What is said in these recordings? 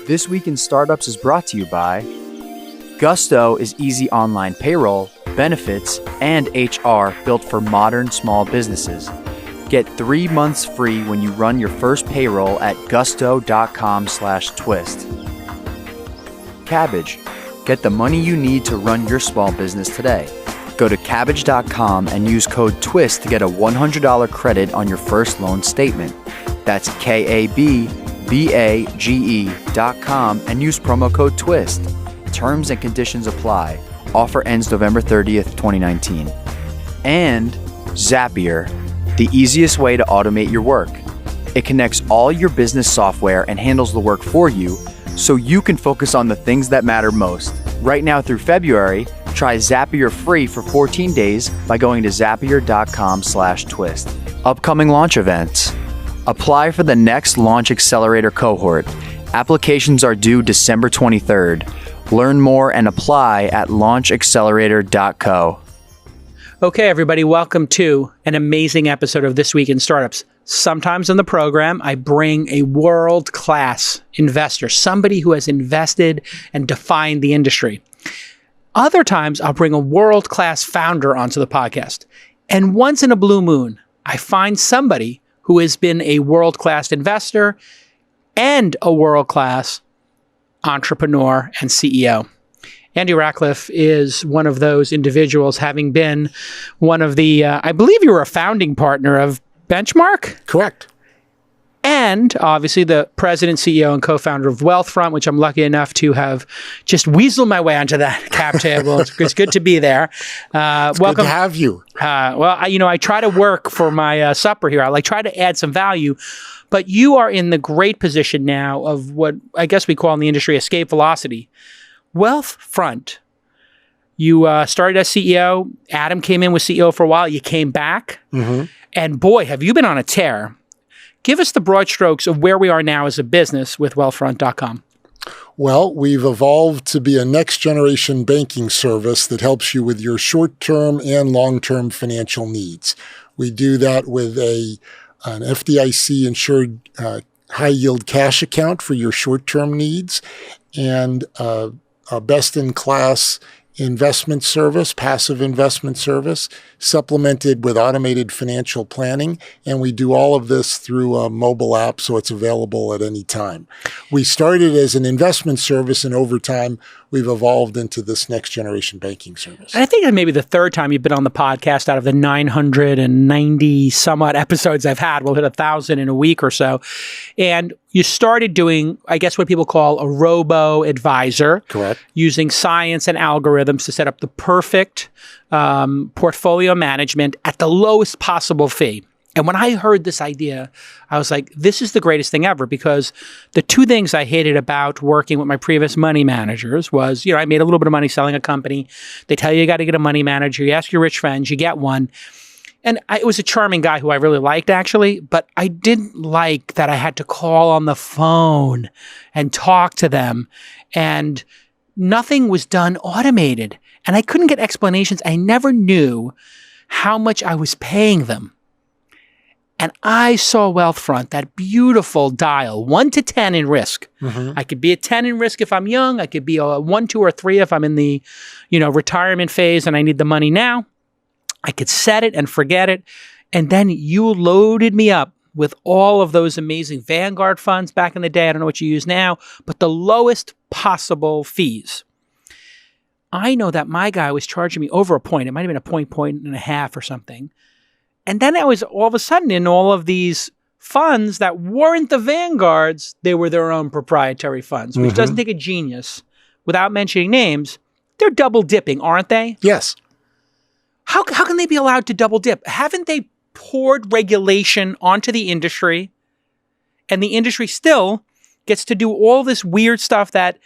This Week in Startups is brought to you by Gusto is easy online payroll, benefits, and HR built for modern small businesses. Get 3 months free when you run your first payroll at gusto.com/twist. Cabbage. Get the money you need to run your small business today. Go to Kabbage.com and use code TWIST to get a $100 credit on your first loan statement. That's KABBAGE.com and use promo code TWIST. Terms and conditions apply. Offer ends November 30th, 2019. And Zapier, the easiest way to automate your work. It connects all your business software and handles the work for you so you can focus on the things that matter most. Right now through February, try Zapier free for 14 days by going to zapier.com/twist. Upcoming launch events. Apply for the next Launch Accelerator cohort. Applications are due December 23rd. Learn more and apply at launchaccelerator.co. Okay, everybody, welcome to an amazing episode of This Week in Startups. Sometimes on the program, I bring a world-class investor, somebody who has invested and defined the industry. Other times, I'll bring a world-class founder onto the podcast. And once in a blue moon, I find somebody who has been a world-class investor and a world-class entrepreneur and CEO. Andy Rachleff is one of those individuals, having been one of the, I believe you were a founding partner of Benchmark? Correct. And obviously the president, CEO, and co-founder of Wealthfront, which I'm lucky enough to have just weaseled my way onto that cap table. It's good to be there. Welcome. Good to have you. I try to work for my supper here. I try to add some value, but you are in the great position now of what I guess we call in the industry escape velocity. Wealthfront. You started as CEO. Adam came in with CEO for a while. You came back. Mm-hmm. And boy, have you been on a tear. Give us the broad strokes of where we are now as a business with wealthfront.com. Well, we've evolved to be a next-generation banking service that helps you with your short-term and long-term financial needs. We do that with an FDIC-insured high-yield cash account for your short-term needs and a best-in-class investment service, passive investment service, supplemented with automated financial planning. And we do all of this through a mobile app, so it's available at any time. We started as an investment service, and over time, we've evolved into this next generation banking service. And I think that maybe the third time you've been on the podcast out of the 990 some odd episodes I've had. We'll hit 1,000 in a week or so. And you started doing, I guess, what people call a robo-advisor. Correct. Using science and algorithms to set up the perfect portfolio management at the lowest possible fee. And when I heard this idea, I was like, this is the greatest thing ever, because the two things I hated about working with my previous money managers was, I made a little bit of money selling a company. They tell you got to get a money manager. You ask your rich friends, you get one. And it was a charming guy who I really liked, actually, but I didn't like that I had to call on the phone and talk to them, and nothing was done automated. And I couldn't get explanations. I never knew how much I was paying them. And I saw Wealthfront, that beautiful dial, 1 to 10 in risk. Mm-hmm. I could be a 10 in risk if I'm young. I could be a 1, 2, or 3 if I'm in the, retirement phase and I need the money now. I could set it and forget it. And then you loaded me up with all of those amazing Vanguard funds back in the day. I don't know what you use now, but the lowest possible fees. I know that my guy was charging me over a point. It might have been a point and a half or something. And then I was all of a sudden in all of these funds that weren't the Vanguards. They were their own proprietary funds, which doesn't take a genius. Without mentioning names, they're double dipping, aren't they? Yes. How can they be allowed to double dip? Haven't they poured regulation onto the industry, and the industry still gets to do all this weird stuff that,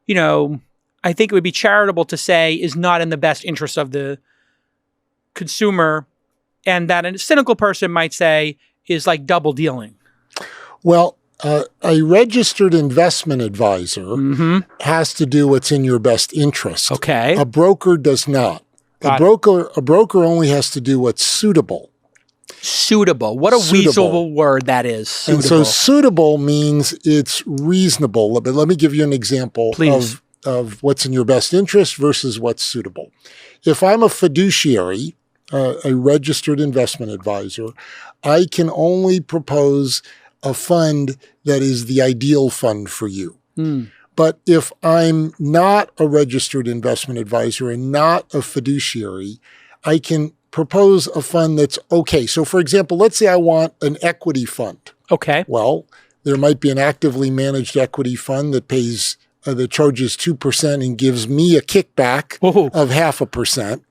I think it would be charitable to say is not in the best interest of the consumer, and that a cynical person might say is like double dealing? Well, a registered investment advisor has to do what's in your best interest. Okay. A broker does not. A broker only has to do what's suitable. Suitable. What a weaselable word that is. Suitable. And so suitable means it's reasonable. But let me give you an example of what's in your best interest versus what's suitable. If I'm a fiduciary, a registered investment advisor, I can only propose a fund that is the ideal fund for you. But if I'm not a registered investment advisor and not a fiduciary, I can propose a fund that's okay. So for example, let's say I want an equity fund. Okay. Well, there might be an actively managed equity fund that pays that charges 2% and gives me a kickback of 0.5%.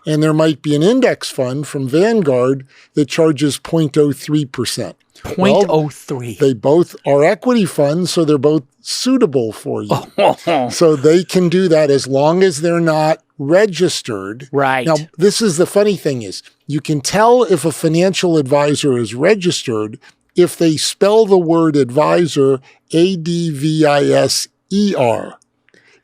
And there might be an index fund from Vanguard that charges 0.03%. 0.03. They both are equity funds, so they're both suitable for you. So they can do that as long as they're not registered. Right. Now, this is the funny thing is, you can tell if a financial advisor is registered if they spell the word advisor ADVISER.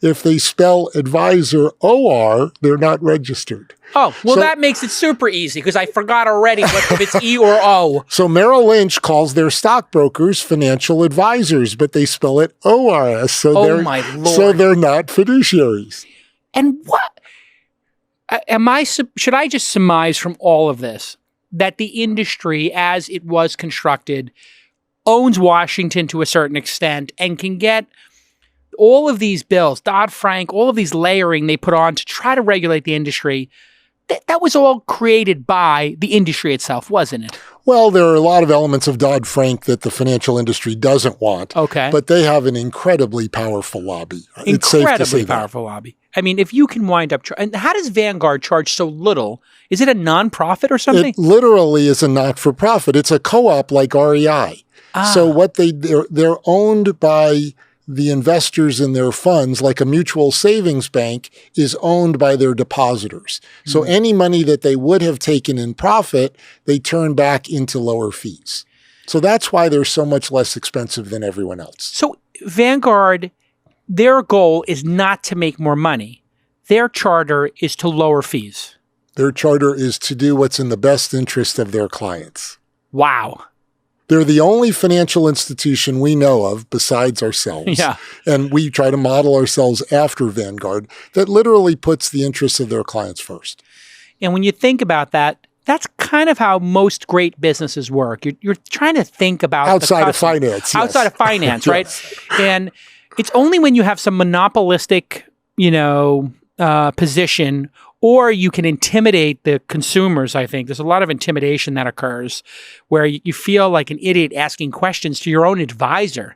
If they spell advisor OR, they're not registered. Oh, well, that makes it super easy because I forgot already if it's E or O. So Merrill Lynch calls their stockbrokers financial advisors, but they spell it ORS. So my Lord. So they're not fiduciaries. And what should I just surmise from all of this that the industry, as it was constructed, owns Washington to a certain extent and can get all of these bills, Dodd-Frank, all of these layering they put on to try to regulate the industry, that was all created by the industry itself, wasn't it? Well, there are a lot of elements of Dodd-Frank that the financial industry doesn't want. Okay. But they have an incredibly powerful lobby. It's safe to say powerful lobby. I mean, if you can wind up... and how does Vanguard charge so little? Is it a nonprofit or something? It literally is a not-for-profit. It's a co-op like REI. So what they're owned by the investors in their funds, like a mutual savings bank, is owned by their depositors. So any money that they would have taken in profit, they turn back into lower fees. So that's why they're so much less expensive than everyone else. So Vanguard, their goal is not to make more money. Their charter is to lower fees. Their charter is to do what's in the best interest of their clients. Wow. They're the only financial institution we know of besides ourselves. Yeah. And we try to model ourselves after Vanguard that literally puts the interests of their clients first. And when you think about that, that's kind of how most great businesses work. You're trying to think about outside of finance. Yes. Outside of finance, right? Yes. And it's only when you have some monopolistic, position, or you can intimidate the consumers, I think. There's a lot of intimidation that occurs where you feel like an idiot asking questions to your own advisor.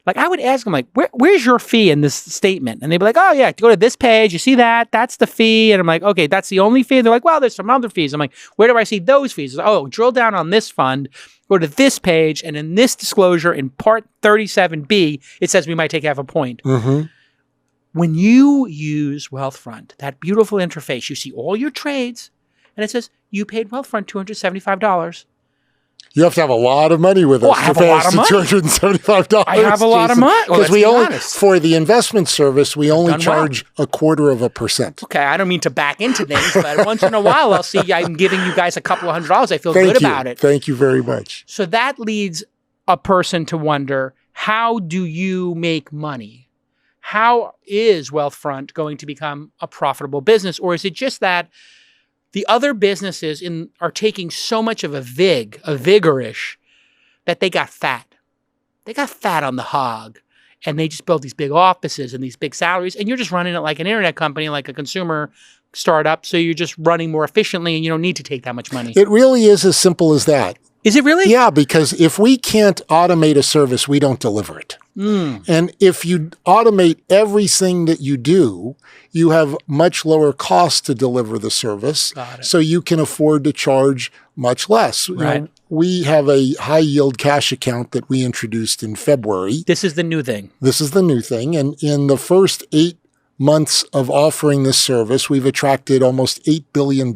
Like I would ask them, like, where's your fee in this statement? And they'd be like, oh yeah, go to this page. You see that? That's the fee. And I'm like, okay, that's the only fee. They're like, well, there's some other fees. I'm like, where do I see those fees? Like, oh, drill down on this fund, go to this page, and in this disclosure in part 37B, it says we might take half a point. Mm-hmm. When you use Wealthfront, that beautiful interface, you see all your trades, and it says, you paid Wealthfront $275. You have to have a lot of money with us I have a lot of money. $275. I have a lot of money. Because we only, for the investment service, we only charge 0.25%. Okay, I don't mean to back into things, but once in a while, I'll see I'm giving you guys a couple of $100. I feel good about it. Thank you very much. So that leads a person to wonder, how do you make money? How is Wealthfront going to become a profitable business? Or is it just that the other businesses are taking so much of a vigorish, that they got fat? They got fat on the hog, and they just built these big offices and these big salaries, and you're just running it like an internet company, like a consumer startup, so you're just running more efficiently, and you don't need to take that much money. It really is as simple as that. Is it really? Yeah, because if we can't automate a service, we don't deliver it. And if you automate everything that you do, you have much lower costs to deliver the service. So you can afford to charge much less. Right. We have a high yield cash account that we introduced in February. This is the new thing. This is the new thing. And in the first 8 months of offering this service, we've attracted almost $8 billion.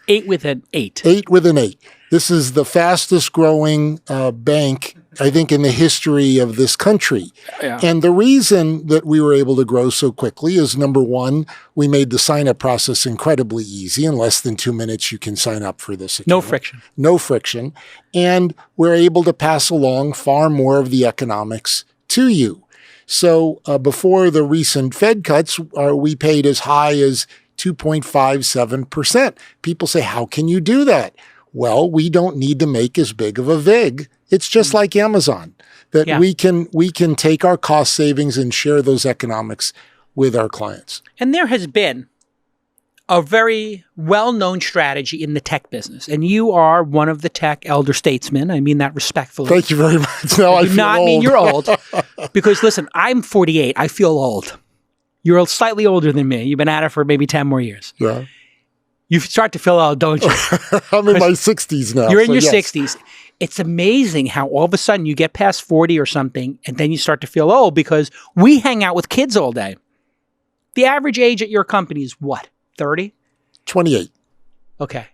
8 with an 8. 8 with an 8. This is the fastest growing bank I think, in the history of this country. Yeah. And the reason that we were able to grow so quickly is, number one, we made the sign-up process incredibly easy. In less than 2 minutes, you can sign up for this account. No friction. No friction. And we're able to pass along far more of the economics to you. So before the recent Fed cuts, we paid as high as 2.57%. People say, how can you do that? Well, we don't need to make as big of a vig. It's just like Amazon, that we can take our cost savings and share those economics with our clients. And there has been a very well-known strategy in the tech business, and you are one of the tech elder statesmen. I mean that respectfully. Thank you very much. No, I do feel not old. mean you're old, because listen, I'm 48. I feel old. You're slightly older than me. You've been at it for maybe 10 more years. Yeah. You start to feel old, don't you? I'm in my 60s now. You're in your 60s. It's amazing how all of a sudden you get past 40 or something, and then you start to feel old because we hang out with kids all day. The average age at your company is what? 30? 28. Okay.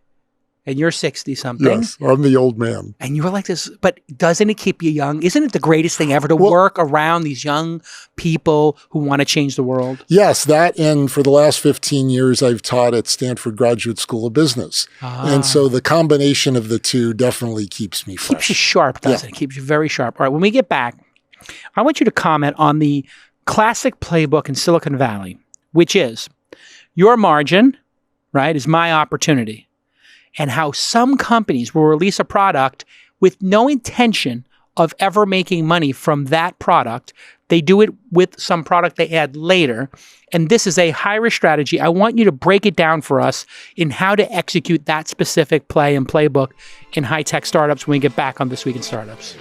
And you're 60-something. Yes, I'm the old man. And you're like this, but doesn't it keep you young? Isn't it the greatest thing ever to work around these young people who want to change the world? Yes, that, and for the last 15 years, I've taught at Stanford Graduate School of Business. And so the combination of the two definitely keeps me fresh. Keeps you sharp, doesn't it? Keeps you very sharp. All right, when we get back, I want you to comment on the classic playbook in Silicon Valley, which is your margin, right, is my opportunity. And how some companies will release a product with no intention of ever making money from that product. They do it with some product they add later. And this is a high-risk strategy. I want you to break it down for us in how to execute that specific play and playbook in high-tech startups when we get back on This Week in Startups.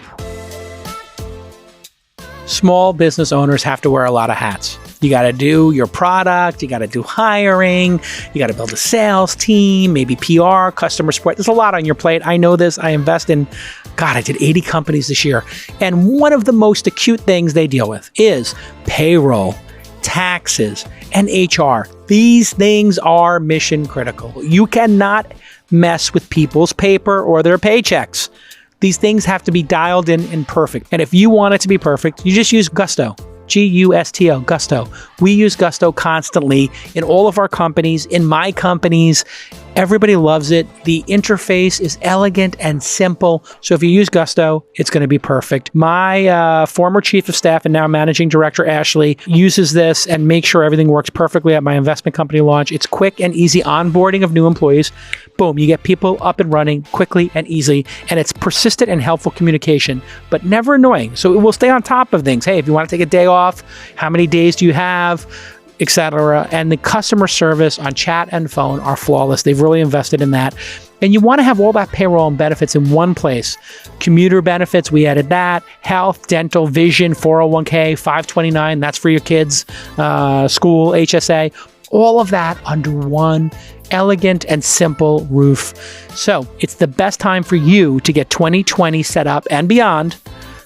Small business owners have to wear a lot of hats. You got to do your product, you got to do hiring, you got to build a sales team, maybe PR, customer support. There's a lot on your plate. I know this. I invest in, I did 80 companies this year. And one of the most acute things they deal with is payroll, taxes, and HR. These things are mission critical. You cannot mess with people's paper or their paychecks. These things have to be dialed in and perfect. And if you want it to be perfect, you just use Gusto. Gusto, Gusto. We use Gusto constantly in all of our companies, in my companies. Everybody loves it. The interface is elegant and simple. So if you use Gusto, it's going to be perfect. My former chief of staff and now managing director, Ashley, uses this and makes sure everything works perfectly at my investment company launch. It's quick and easy onboarding of new employees. Boom, you get people up and running quickly and easily. And it's persistent and helpful communication, but never annoying. So it will stay on top of things. Hey, if you want to take a day off, how many days do you have? Etc. And the customer service on chat and phone are flawless. They've really invested in that. And you want to have all that payroll and benefits in one place. Commuter benefits, we added that. Health, dental, vision, 401k, 529, that's for your kids. School, HSA, all of that under one elegant and simple roof. So it's the best time for you to get 2020 set up and beyond.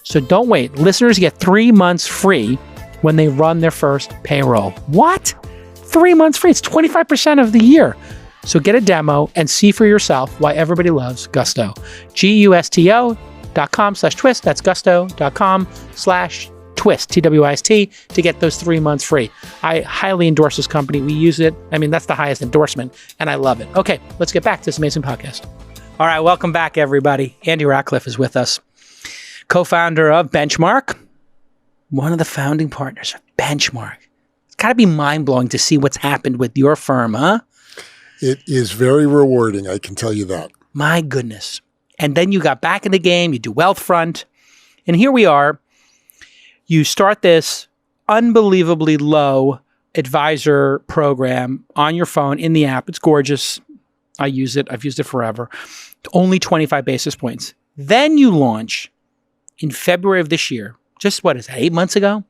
So don't wait. Listeners get 3 months free when they run their first payroll. What? 3 months free. It's 25% of the year. So get a demo and see for yourself why everybody loves Gusto. gusto.com/twist. That's gusto.com/twist, TWIST, to get those 3 months free. I highly endorse this company. We use it. I mean, that's the highest endorsement, and I love it. Okay, let's get back to this amazing podcast. All right, welcome back, everybody. Andy Rachleff is with us, co-founder of Benchmark. One of the founding partners of Benchmark. It's got to be mind-blowing to see what's happened with your firm, huh? It is very rewarding, I can tell you that. My goodness. And then you got back in the game, you do Wealthfront, and here we are. You start this unbelievably low advisor program on your phone in the app. It's gorgeous. I use it. I've used it forever. Only 25 basis points. Then you launch in February of this year. Just what is that, 8 months ago?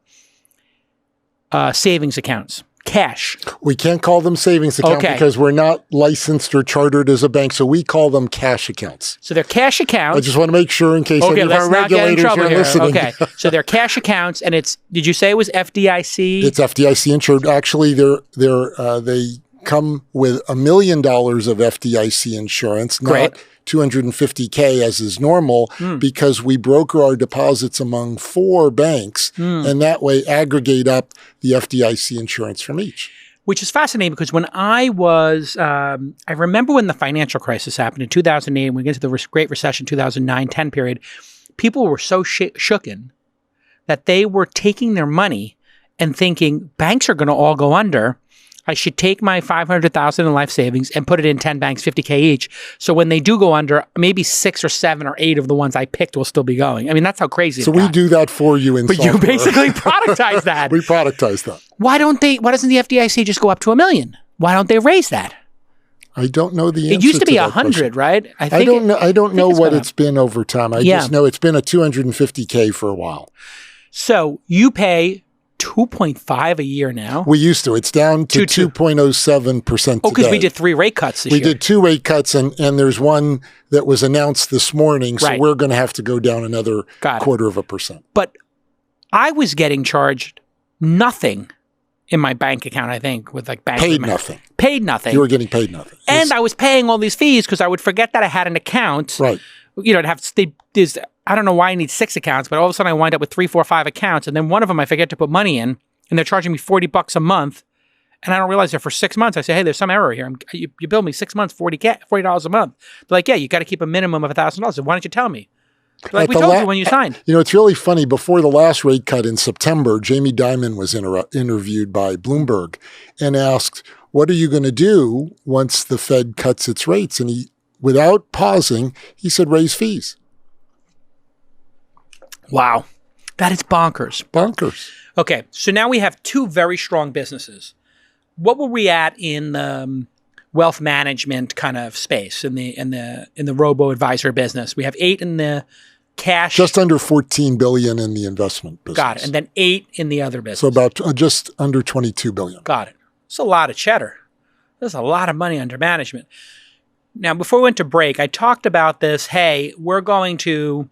Savings accounts, cash. We can't call them savings accounts because we're not licensed or chartered as a bank, so we call them cash accounts. So they're cash accounts. I just want to make sure in case any of our regulators are listening. Okay, so they're cash accounts, and it's. Did you say it was FDIC? It's FDIC insured. Actually, they come with $1 million of FDIC insurance, Great. not $250K as is normal, because we broker our deposits among 4 banks and that way aggregate up the FDIC insurance from each. Which is fascinating because when I was, I remember when the financial crisis happened in 2008, we get to the Great Recession, 2009-10 period, people were so shooken that they were taking their money and thinking, banks are going to all go under. I should take my $500,000 in life savings and put it in 10 banks, $50K each. So when they do go under, maybe 6 or 7 or 8 of the ones I picked will still be going. I mean, that's how crazy So it got. we do that for you in software. But you basically productize that. We productize that. Why doesn't the FDIC just go up to $1 million? Why don't they raise that? I don't know the answer. It used to be that 100, question. right? I don't know what it's been over time. I just know it's been a $250K for a while. So you pay 2.5 a year now. We used to. It's down to 2.07% today. Oh, because we did 3 rate cuts this year. We did 2 rate cuts, and there's one that was announced this morning, so we're going to have to go down another 0.25%. But I was getting charged nothing in my bank account, I think, with like bank Paid nothing. Paid nothing. You were getting paid nothing. And I was paying all these fees because I would forget that I had an account. Right. You know, I don't know why I need 6 accounts, but all of a sudden I wind up with 3, 4, 5 accounts. And then one of them I forget to put money in, and they're charging me $40 a month. And I don't realize that for 6 months. I say, hey, there's some error here. You bill me 6 months, $40 a month. They're like, yeah, you got to keep a minimum of $1,000. So why don't you tell me? They're like, we told you when you signed. You know, it's really funny. Before the last rate cut in September, Jamie Dimon was interviewed by Bloomberg and asked, what are you going to do once the Fed cuts its rates? And he, without pausing, he said, raise fees. Wow. That is bonkers. Bonkers. Okay. So now we have 2 very strong businesses. What were we at in the wealth management kind of space in the robo-advisor business? We have 8 in the cash. Just under $14 billion in the investment business. Got it. And then 8 in the other business. So about just under $22 billion. Got it. It's a lot of cheddar. There's a lot of money under management. Now, before we went to break, I talked about this. Hey, we're going to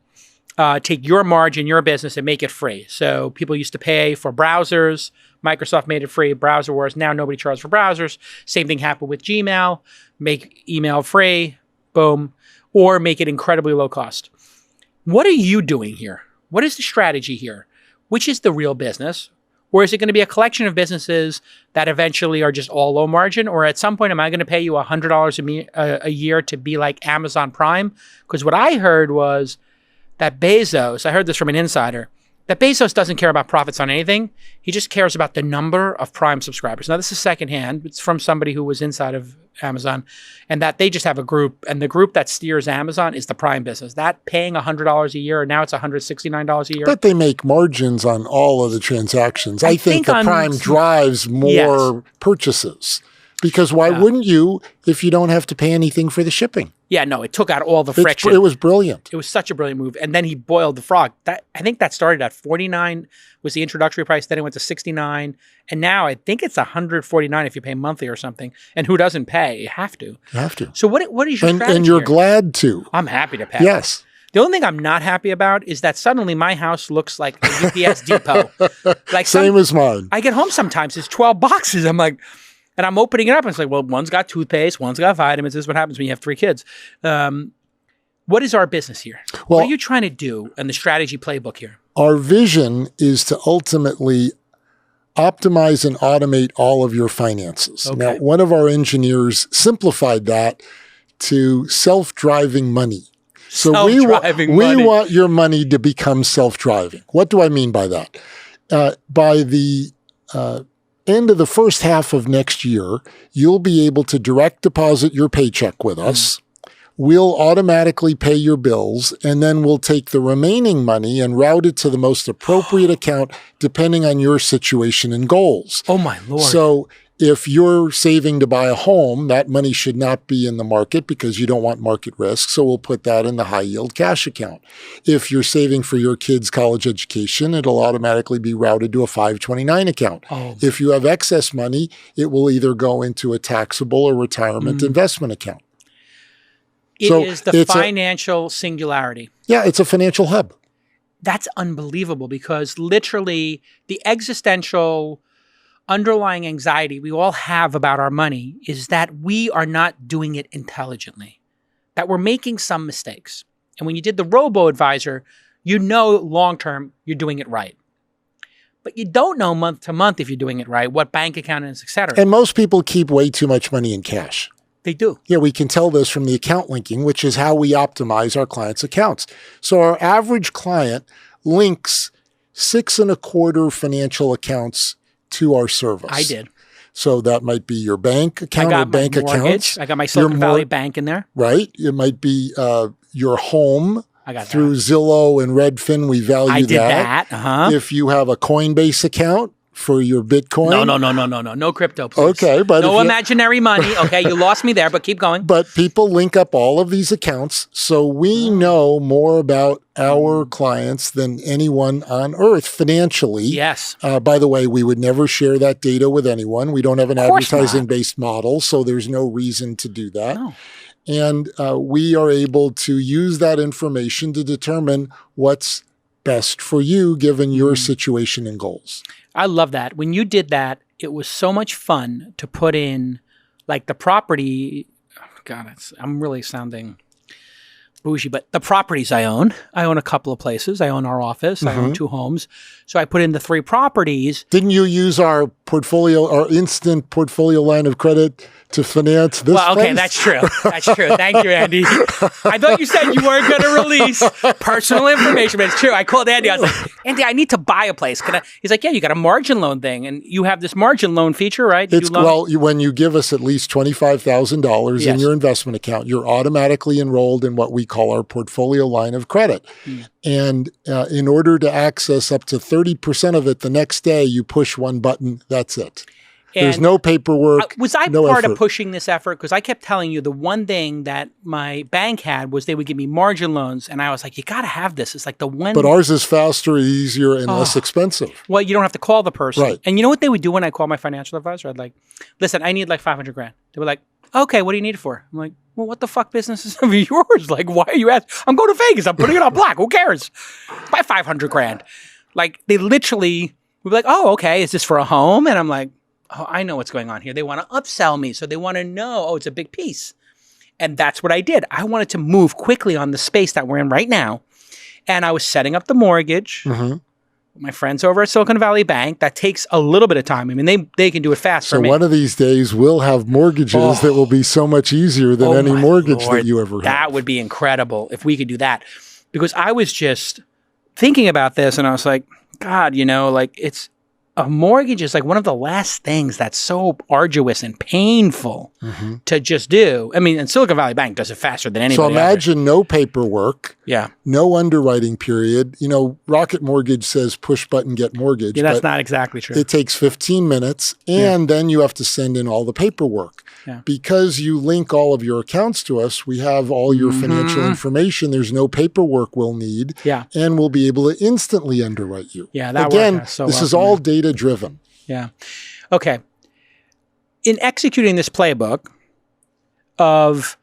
take your margin, your business, and make it free. So people used to pay for browsers. Microsoft made it free. Browser wars. Now nobody charges for browsers. Same thing happened with Gmail. Make email free. Boom. Or make it incredibly low cost. What are you doing here? What is the strategy here? Which is the real business? Or is it going to be a collection of businesses that eventually are just all low margin? Or at some point, am I going to pay you $100 a year to be like Amazon Prime? Because what I heard was that Bezos, I heard this from an insider, that Bezos doesn't care about profits on anything. He just cares about the number of Prime subscribers. Now, this is secondhand. It's from somebody who was inside of Amazon, and that they just have a group, and the group that steers Amazon is the Prime business. That paying $100 a year, now it's $169 a year. But they make margins on all of the transactions. I think the Prime drives more purchases. Because why wouldn't you if you don't have to pay anything for the shipping? Yeah, no, it took out all the friction. It was brilliant. It was such a brilliant move. And then he boiled the frog. I think that started at $49 was the introductory price. Then it went to $69. And now I think it's $149 if you pay monthly or something. And who doesn't pay? You have to. You have to. So what is your strategy And you're here? glad to. I'm happy to pay. Yes. The only thing I'm not happy about is that suddenly my house looks like a UPS depot. Like Same as mine. I get home sometimes, it's 12 boxes. I'm like, and I'm opening it up and it's like, well, one's got toothpaste, one's got vitamins. This is what happens when you have 3 kids. What is our business here? Well, what are you trying to do in the strategy playbook here? Our vision is to ultimately optimize and automate all of your finances. Okay. Now, one of our engineers simplified that to self-driving money. So we want your money to become self-driving. What do I mean by that? By the end of the first half of next year, you'll be able to direct deposit your paycheck with us. We'll automatically pay your bills, and then we'll take the remaining money and route it to the most appropriate account depending on your situation and goals. Oh, my Lord. So if you're saving to buy a home, that money should not be in the market because you don't want market risk. So we'll put that in the high yield cash account. If you're saving for your kids' college education, it'll automatically be routed to a 529 account. Oh. If you have excess money, it will either go into a taxable or retirement investment account. It is the financial singularity. Yeah, it's a financial hub. That's unbelievable because literally the existential underlying anxiety we all have about our money is that we are not doing it intelligently, that we're making some mistakes. And when you did the robo-advisor, you know long-term you're doing it right. But you don't know month to month if you're doing it right, what bank account is, et cetera. And most people keep way too much money in cash. They do. Yeah, we can tell this from the account linking, which is how we optimize our clients' accounts. So our average client links 6.25 financial accounts to our service. I did. So that might be your bank account or bank accounts. I got my Silicon Valley Bank in there. Right. It might be your home. I got through that. Zillow and Redfin. We value that. I did that. Uh-huh. If you have a Coinbase account for your Bitcoin. No crypto, please. Okay. But no imaginary money. Okay, you lost me there, but keep going. But people link up all of these accounts. So we know more about our clients than anyone on earth financially. Yes. By the way, we would never share that data with anyone. We don't have an advertising-based model, so there's no reason to do that. No. And we are able to use that information to determine what's best for you given your situation and goals. I love that. When you did that, it was so much fun to put in like the property. Oh God, I'm really sounding bougie, but the properties I own a couple of places. I own our office. I own 2 homes. So I put in the 3 properties. Didn't you use our instant portfolio line of credit to finance this place? That's true. That's true. Thank you, Andy. I thought you said you weren't going to release personal information, but it's true. I called Andy. I was like, Andy, I need to buy a place. He's like, yeah, you got a margin loan thing, and you have this margin loan feature, right? When you give us at least $25,000 in your investment account, you're automatically enrolled in what we call our portfolio line of credit. And in order to access up to 30% of it the next day, you push one button. That's it. There's no paperwork. Was I no part effort. of pushing this effort? Because I kept telling you the one thing that my bank had was they would give me margin loans. And I was like, you got to have this. It's like the one. But ours is faster, easier, and less expensive. Well, you don't have to call the person. Right. And you know what they would do when I call my financial advisor? I'd like, listen, I need like $500,000. They were like, okay, what do you need it for? I'm like, well, what the fuck business is of yours? Like, why are you asking? I'm going to Vegas. I'm putting it on black. Who cares? Buy $500,000. Like, they literally would be like, oh, okay, is this for a home? And I'm like, oh, I know what's going on here. They want to upsell me. So they want to know, oh, it's a big piece. And that's what I did. I wanted to move quickly on the space that we're in right now. And I was setting up the mortgage. My friends over at Silicon Valley Bank. That takes a little bit of time. I mean, they can do it fast for me. So one of these days, we'll have mortgages that will be so much easier than any mortgage that you ever had. That would be incredible if we could do that. Because I was just thinking about this and I was like, God, it's a mortgage is like one of the last things that's so arduous and painful to just do. I mean, and Silicon Valley Bank does it faster than anybody. So imagine no paperwork, yeah, no underwriting period. Rocket Mortgage says push button, get mortgage. Yeah, that's not exactly true. It takes 15 minutes and then you have to send in all the paperwork. Yeah. Because you link all of your accounts to us, we have all your financial information. There's no paperwork we'll need. Yeah. And we'll be able to instantly underwrite you. Yeah, that Again, works so this well is for all me. data driven. Yeah. Okay. In executing this playbook of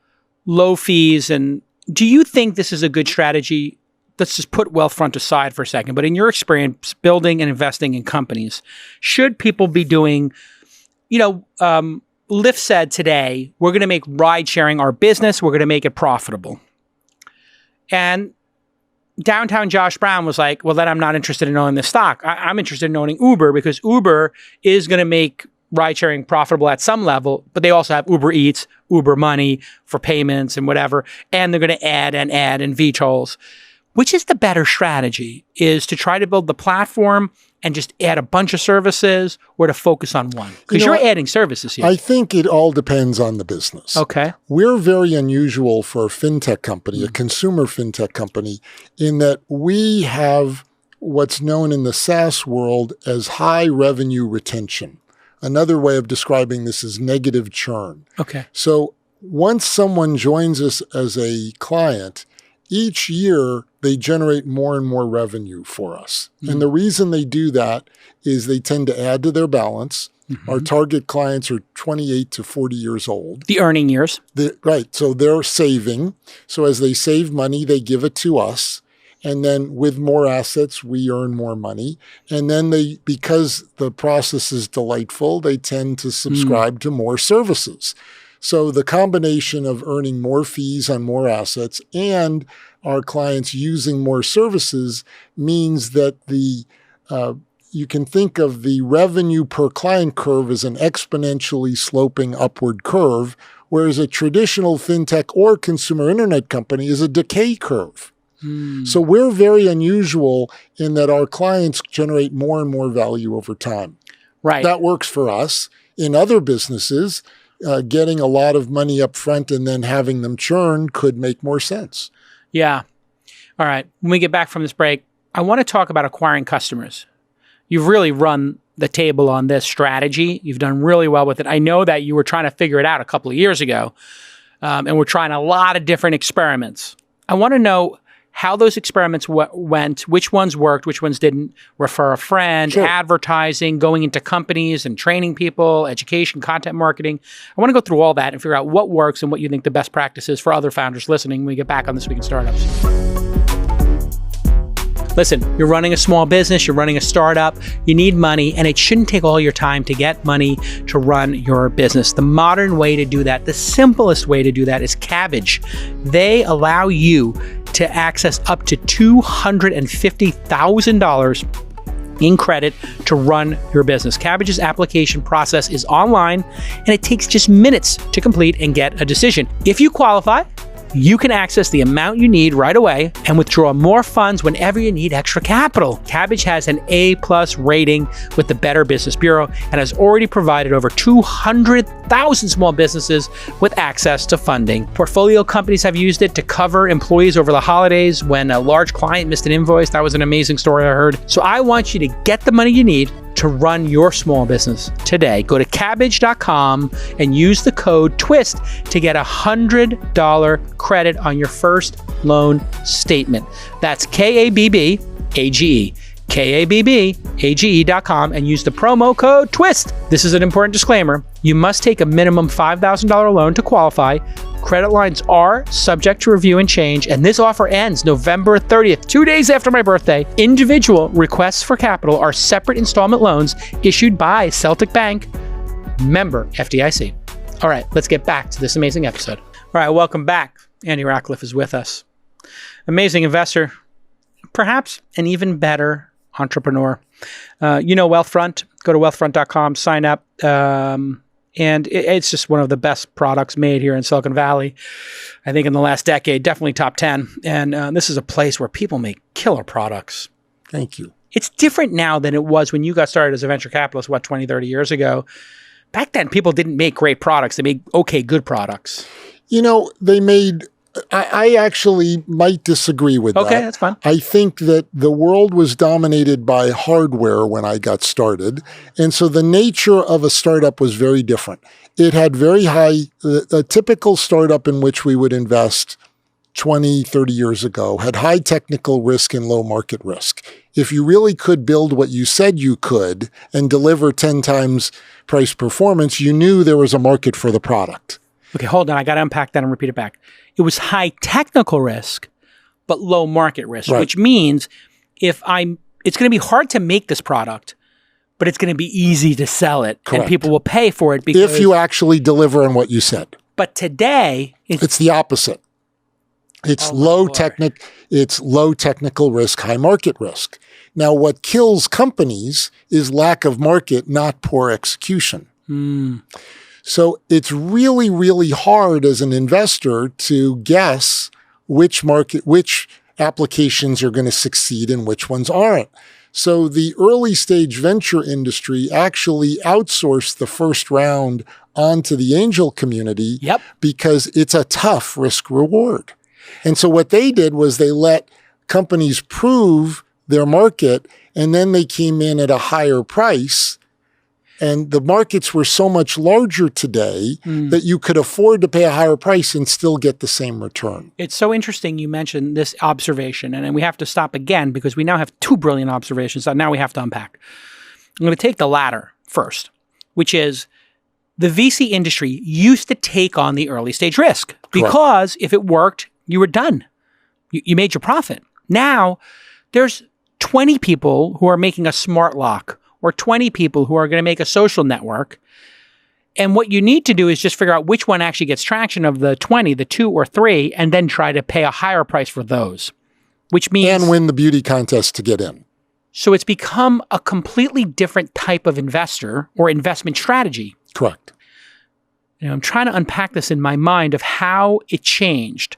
low fees, and do you think this is a good strategy? Let's just put Wealthfront aside for a second. But in your experience building and investing in companies, should people be doing, Lyft said today, we're going to make ride sharing our business. We're going to make it profitable. And downtown Josh Brown was like, well, then I'm not interested in owning this stock. I'm interested in owning Uber because Uber is going to make ride sharing profitable at some level, but they also have Uber Eats, Uber Money for payments and whatever. And they're going to add and VTOLs. Which is the better strategy? Is to try to build the platform and just add a bunch of services or to focus on one? Because you're adding services here. I think it all depends on the business. Okay. We're very unusual for a fintech company, a consumer fintech company, in that we have what's known in the SaaS world as high revenue retention. Another way of describing this is negative churn. Okay. So once someone joins us as a client, each year they generate more and more revenue for us. And the reason they do that is they tend to add to their balance. Our target clients are 28 to 40 years old. The earning years. Right. So they're saving. So as they save money, they give it to us. And then with more assets, we earn more money. And then because the process is delightful, they tend to subscribe to more services. So the combination of earning more fees on more assets and our clients using more services means that you can think of the revenue per client curve as an exponentially sloping upward curve, whereas a traditional fintech or consumer internet company is a decay curve. So we're very unusual in that our clients generate more and more value over time. Right. That works for us. In other businesses, getting a lot of money up front and then having them churn could make more sense. Yeah. All right. When we get back from this break, I want to talk about acquiring customers. You've really run the table on this strategy. You've done really well with it. I know that you were trying to figure it out a couple of years ago, and we're trying a lot of different experiments. I want to know how those experiments went, which ones worked, which ones didn't. Refer a friend, Sure. advertising, going into companies and training people, education, content marketing. I want to go through all that and figure out what works and what you think the best practice is for other founders listening when we get back on This Week in Startups. Listen, you're running a small business, you're running a startup, you need money, and it shouldn't take all your time to get money to run your business. The modern way to do that, the simplest way to do that is Kabbage. They allow you to access up to $250,000 in credit to run your business. Kabbage's application process is online, and it takes just minutes to complete and get a decision. If you qualify, you can access the amount you need right away and withdraw more funds whenever you need extra capital. Kabbage has an A+ rating with the Better Business Bureau and has already provided over 200,000 small businesses with access to funding. Portfolio companies have used it to cover employees over the holidays when a large client missed an invoice. That was an amazing story I heard. So I want you to get the money you need to run your small business today. Go to Kabbage.com and use the code TWIST to get $100 credit on your first loan statement. That's Kabbage, Kabbage.com, and use the promo code TWIST. This is an important disclaimer. You must take a minimum $5,000 loan to qualify. Credit lines are subject to review and change, and this offer ends November 30th, 2 days after my birthday. Individual requests for capital are separate installment loans issued by Celtic Bank, member FDIC. All right, let's get back to this amazing episode. All right, welcome back. Andy Rachleff is with us. Amazing investor, perhaps an even better entrepreneur. Wealthfront. Go to wealthfront.com, sign up. And it's just one of the best products made here in Silicon Valley. I think in the last decade, definitely top 10. And this is a place where people make killer products. Thank you. It's different now than it was when you got started as a venture capitalist, 20, 30 years ago. Back then, people didn't make great products. They made okay, good products. They made... I actually might disagree with that. Okay, that's fine. I think that the world was dominated by hardware when I got started. And so the nature of a startup was very different. It had very high, a typical startup in which we would invest 20, 30 years ago had high technical risk and low market risk. If you really could build what you said you could and deliver 10 times price performance, you knew there was a market for the product. Okay, hold on. I got to unpack that and repeat it back. It was high technical risk, but low market risk, right. Which means it's going to be hard to make this product, but it's going to be easy to sell it. Correct. And people will pay for it because... if you actually deliver on what you said. But today... It's the opposite. It's low technical risk, high market risk. Now, what kills companies is lack of market, not poor execution. So it's really, really hard as an investor to guess which applications are going to succeed and which ones aren't. So the early stage venture industry actually outsourced the first round onto the angel community because it's a tough risk reward. And so what they did was they let companies prove their market, and then they came in at a higher price. And the markets were so much larger today that you could afford to pay a higher price and still get the same return. It's so interesting you mentioned this observation, and we have to stop again because we now have two brilliant observations that now we have to unpack. I'm going to take the latter first, which is the VC industry used to take on the early stage risk because if it worked, you were done. You made your profit. Now, there's 20 people who are making a smart lock or 20 people who are going to make a social network. And what you need to do is just figure out which one actually gets traction of the 20, the 2 or 3, and then try to pay a higher price for those, which means... And win the beauty contest to get in. So it's become a completely different type of investor or investment strategy. Correct. I'm trying to unpack this in my mind of how it changed.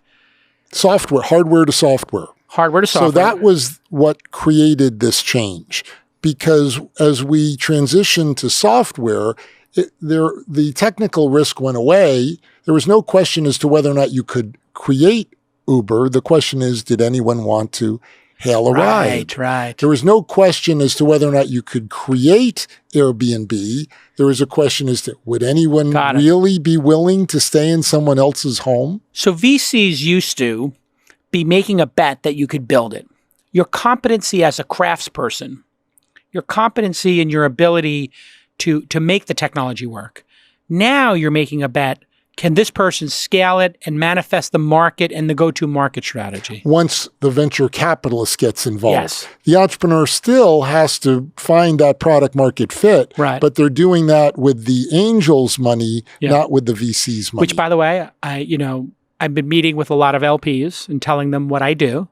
Software, hardware to software. Hardware to software. So that was what created this change. Because as we transitioned to software, the technical risk went away. There was no question as to whether or not you could create Uber. The question is, did anyone want to hail a ride? Right. There was no question as to whether or not you could create Airbnb. There was a question as to, would anyone really be willing to stay in someone else's home? So VCs used to be making a bet that you could build it. Your competency as a craftsperson, your competency in your ability to make the technology work. Now you're making a bet, can this person scale it and manifest the market and the go-to market strategy? Once the venture capitalist gets involved. Yes. The entrepreneur still has to find that product market fit, right. But they're doing that with the angels' money, not with the VC's money. Which, by the way, I've been meeting with a lot of LPs and telling them what I do.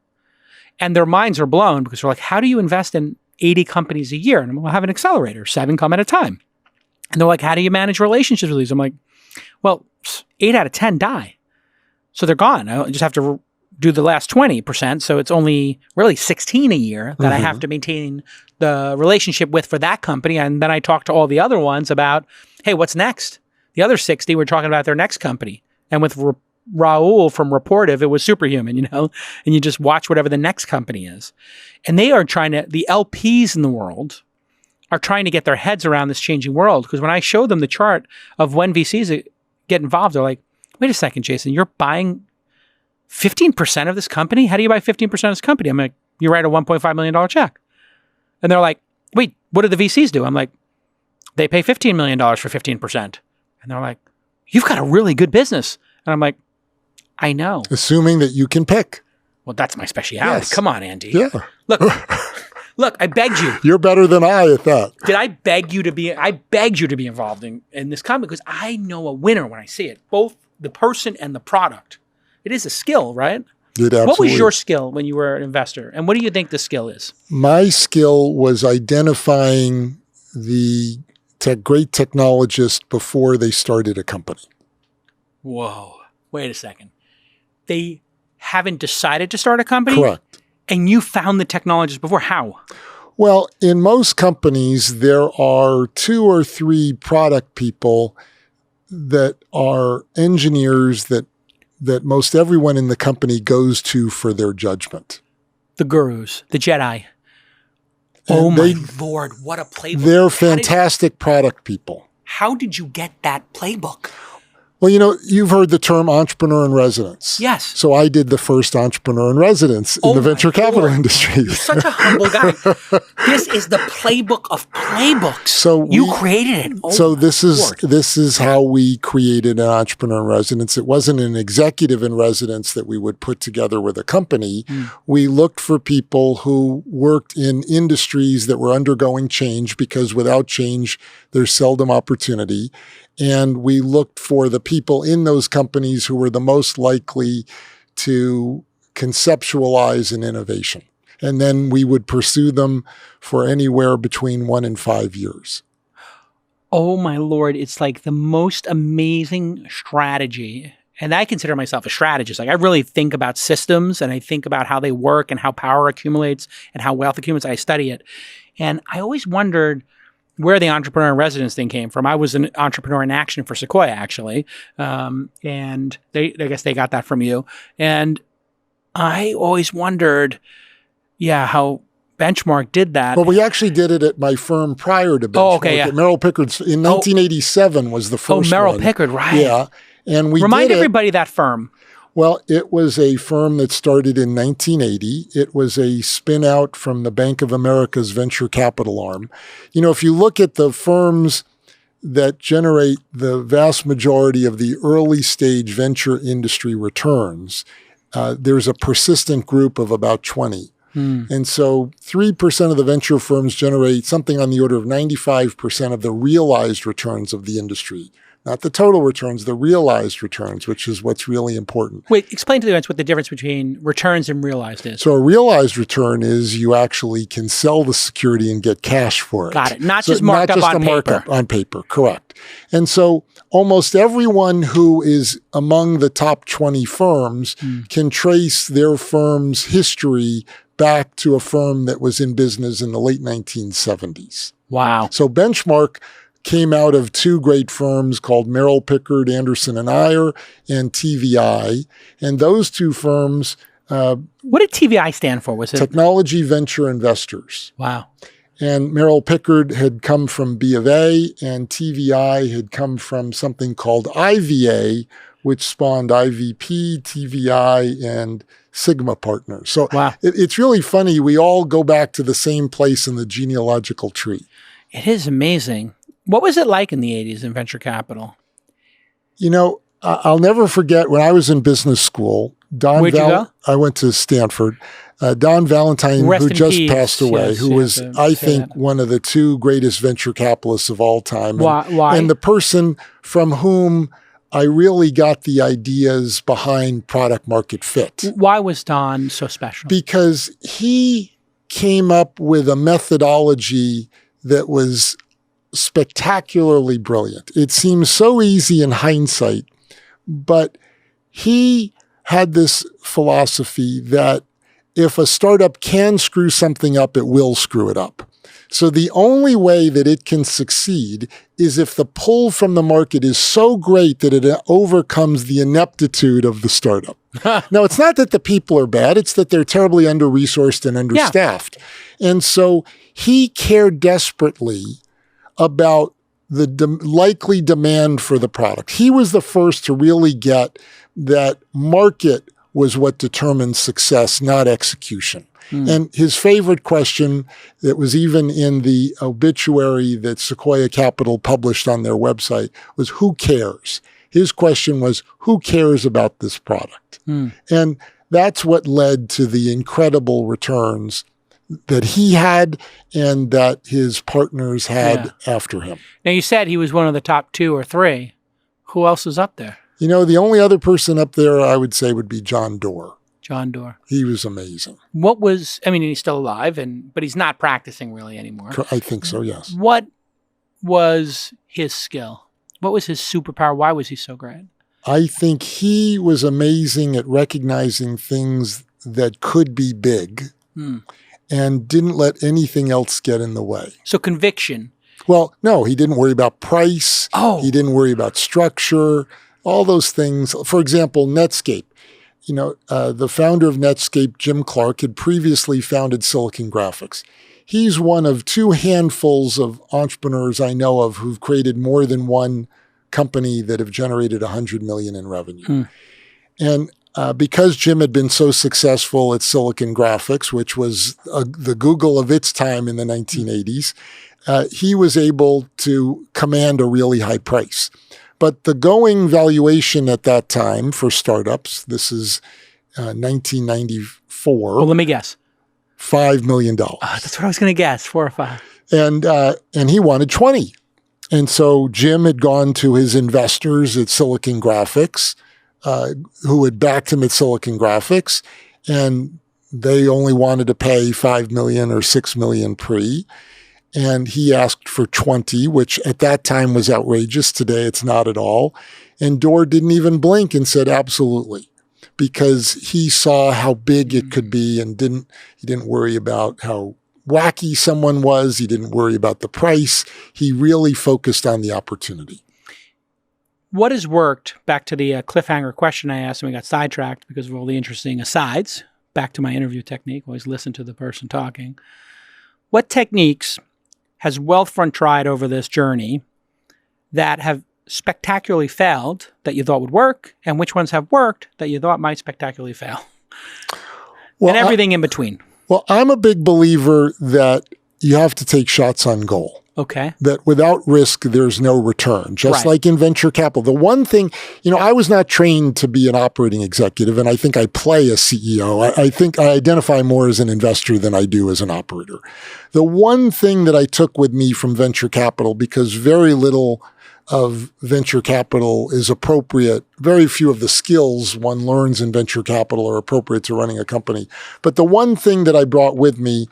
And their minds are blown because they're like, how do you invest in 80 companies a year? And I'm like, well, I have an accelerator, 7 come at a time. And they're like, how do you manage relationships with these? I'm like, well, 8 out of 10 die. So they're gone. I just have to do the last 20%. So it's only really 16 a year that I have to maintain the relationship with for that company. And then I talk to all the other ones about, hey, what's next? The other 60 were talking about their next company. And with Raul from Reportive, it was superhuman, and you just watch whatever the next company is. And they are the LPs in the world are trying to get their heads around this changing world. Because when I show them the chart of when VCs get involved, they're like, wait a second, Jason, you're buying 15% of this company? How do you buy 15% of this company? I'm like, you write a $1.5 million check. And they're like, wait, what do the VCs do? I'm like, they pay $15 million for 15%. And they're like, you've got a really good business. And I'm like, I know. Assuming that you can pick. Well, that's my specialty. Yes. Come on, Andy. Yeah. Look, I begged you. You're better than I at that. I begged you to be involved in this company because I know a winner when I see it. Both the person and the product. It is a skill, right? It absolutely. What was your skill when you were an investor? And what do you think the skill is? My skill was identifying the great technologists before they started a company. Whoa. Wait a second. They haven't decided to start a company? Correct. And you found the technologists before. How? Well, in most companies, there are 2 or 3 product people that are engineers that most everyone in the company goes to for their judgment. The gurus, the Jedi. Oh my Lord, what a playbook. They're fantastic product people. How did you get that playbook? Well, you've heard the term entrepreneur in residence. Yes. So I did the first entrepreneur in residence in the venture capital industry. You're such a humble guy. This is the playbook of playbooks. So you created it. This is how we created an entrepreneur in residence. It wasn't an executive in residence that we would put together with a company. We looked for people who worked in industries that were undergoing change because without change, there's seldom opportunity. And we looked for the people in those companies who were the most likely to conceptualize an innovation. And then we would pursue them for anywhere between 1 and 5 years. Oh my Lord, it's like the most amazing strategy. And I consider myself a strategist. Like I really think about systems and I think about how they work and how power accumulates and how wealth accumulates. I study it. And I always wondered where the entrepreneur in residence thing came from. I was an entrepreneur in action for Sequoia, actually. And I guess they got that from you. And I always wondered, how Benchmark did that. Well, we actually did it at my firm prior to Benchmark. Oh, okay, yeah. At Merrill Pickard's in 1987 was the first one. Oh, Merrill Pickard, right. Yeah. And we Remind everybody that firm. Well, it was a firm that started in 1980. It was a spin out from the Bank of America's venture capital arm. If you look at the firms that generate the vast majority of the early stage venture industry returns, there's a persistent group of about 20. And so 3% of the venture firms generate something on the order of 95% of the realized returns of the industry. Not the total returns, the realized returns, which is what's really important. Wait, explain to the audience what the difference between returns and realized is. So a realized return is you actually can sell the security and get cash for it. Got it. Not just markup on paper. Markup on paper, correct. And so almost everyone who is among the top 20 firms can trace their firm's history back to a firm that was in business in the late 1970s. Wow. So Benchmark came out of two great firms called Merrill Pickard, Anderson and Iyer, and TVI. And those two firms... what did TVI stand for? Was it Technology Venture Investors? Wow. And Merrill Pickard had come from B of A, and TVI had come from something called IVA, which spawned IVP, TVI, and Sigma Partners. So wow. It's really funny. We all go back to the same place in the genealogical tree. It is amazing. What was it like in the 80s in venture capital? You know, I'll never forget when I was in business school. Where'd you go? I went to Stanford. Don Valentine, Rest who in just peace. passed away, Yes, who was, I think, one of the two greatest venture capitalists of all time. Why? And the person from whom I really got the ideas behind product market fit. Why was Don so special? Because he came up with a methodology that was spectacularly brilliant. It seems so easy in hindsight, but he had this philosophy that if a startup can screw something up, it will screw it up. So the only way that it can succeed is if the pull from the market is so great that it overcomes the ineptitude of the startup. Now, it's not that the people are bad. It's that they're terribly under-resourced and understaffed. Yeah. And so he cared desperately about the likely demand for the product. He was the first to really get that market was what determined success, not execution. And his favorite question that was even in the obituary that Sequoia Capital published on their website was, who cares? His question was, who cares about this product? And that's what led to the incredible returns that he had and that his partners had after him. Now, you said he was one of the top 2 or 3. Who else is up there? You know, the only other person up there I would say would be John Doerr. John Doerr. He was amazing. He's still alive, but he's not practicing really anymore. I think so, yes. What was his skill? What was his superpower? Why was he so great? I think he was amazing at recognizing things that could be big and didn't let anything else get in the way. So conviction. Well, no, he didn't worry about price. Oh. He didn't worry about structure, all those things. For example, Netscape. You know, the founder of Netscape, Jim Clark, had previously founded Silicon Graphics. He's one of 2 handfuls of entrepreneurs I know of who've created more than one company that have generated $100 million in revenue. And because Jim had been so successful at Silicon Graphics, which was the Google of its time in the 1980s, he was able to command a really high price. But the going valuation at that time for startups, this is 1994. Well, let me guess. $5 million. That's what I was going to guess, 4 or 5. And he wanted 20. And so Jim had gone to his investors at Silicon Graphics, who had backed him at Silicon Graphics, and they only wanted to pay $5 million or $6 million pre. And he asked for 20, which at that time was outrageous. Today, it's not at all. And Doerr didn't even blink and said, absolutely, because he saw how big it could be and he didn't worry about how wacky someone was. He didn't worry about the price. He really focused on the opportunity. What has worked, back to the cliffhanger question I asked and we got sidetracked because of all the interesting asides, back to my interview technique, always listen to the person talking. What techniques has Wealthfront tried over this journey that have spectacularly failed that you thought would work, and which ones have worked that you thought might spectacularly fail? Well, and everything in between. Well, I'm a big believer that you have to take shots on goal. Okay. that without risk, there's no return, just Right. like in venture capital. The one thing, I was not trained to be an operating executive, and I think I play a CEO. I think I identify more as an investor than I do as an operator. The one thing that I took with me from venture capital, because very little of venture capital is appropriate, very few of the skills one learns in venture capital are appropriate to running a company. But the one thing that I brought with me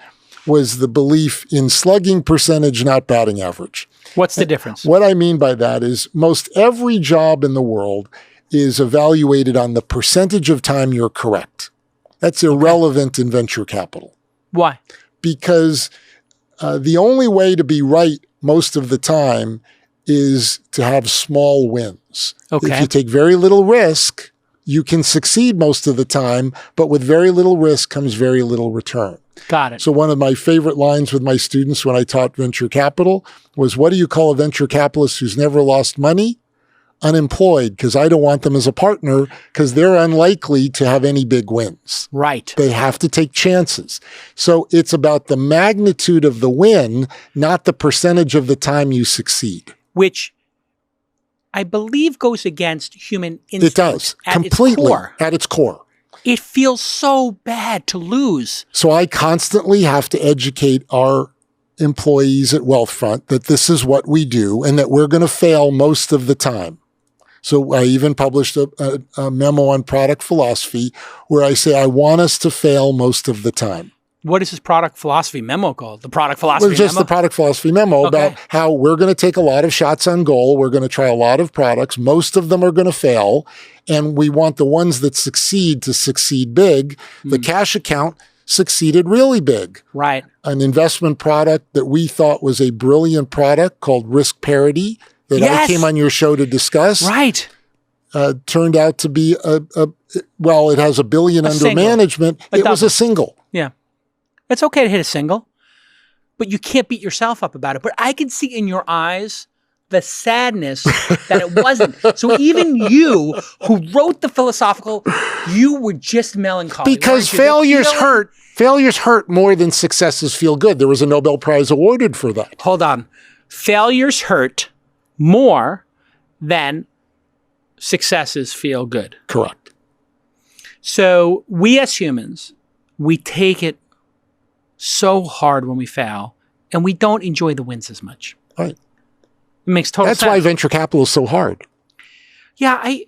was the belief in slugging percentage, not batting average. What's the difference? What I mean by that is most every job in the world is evaluated on the percentage of time you're correct. That's irrelevant in venture capital. Why? Because the only way to be right most of the time is to have small wins. Okay. If you take very little risk, you can succeed most of the time, but with very little risk comes very little return. Got it. So one of my favorite lines with my students when I taught venture capital was, what do you call a venture capitalist who's never lost money? Unemployed, because I don't want them as a partner because they're unlikely to have any big wins. Right. They have to take chances. So it's about the magnitude of the win, not the percentage of the time you succeed. Which I believe goes against human instinct. It does. At Completely. its core. At its core. It feels so bad to lose. So I constantly have to educate our employees at Wealthfront that this is what we do and that we're going to fail most of the time. So I even published a memo on product philosophy where I say I want us to fail most of the time. What is this product philosophy memo called? The product philosophy Well, just memo? the product philosophy memo about how we're going to take a lot of shots on goal. We're going to try a lot of products. Most of them are going to fail. And we want the ones that succeed to succeed big. The cash account succeeded really big. Right. An investment product that we thought was a brilliant product called Risk Parity that I came on your show to discuss. Right. Turned out to be it has $1 billion under single. management. It was a single. Yeah. It's okay to hit a single, but you can't beat yourself up about it. But I can see in your eyes the sadness that it wasn't. So even you, who wrote the philosophical, you were just melancholy. Because failures hurt. Failures hurt more than successes feel good. There was a Nobel Prize awarded for that. Hold on. Failures hurt more than successes feel good. Correct. So we as humans, we take it so hard when we fail, and we don't enjoy the wins as much. Right. It makes total sense. That's why venture capital is so hard. Yeah, I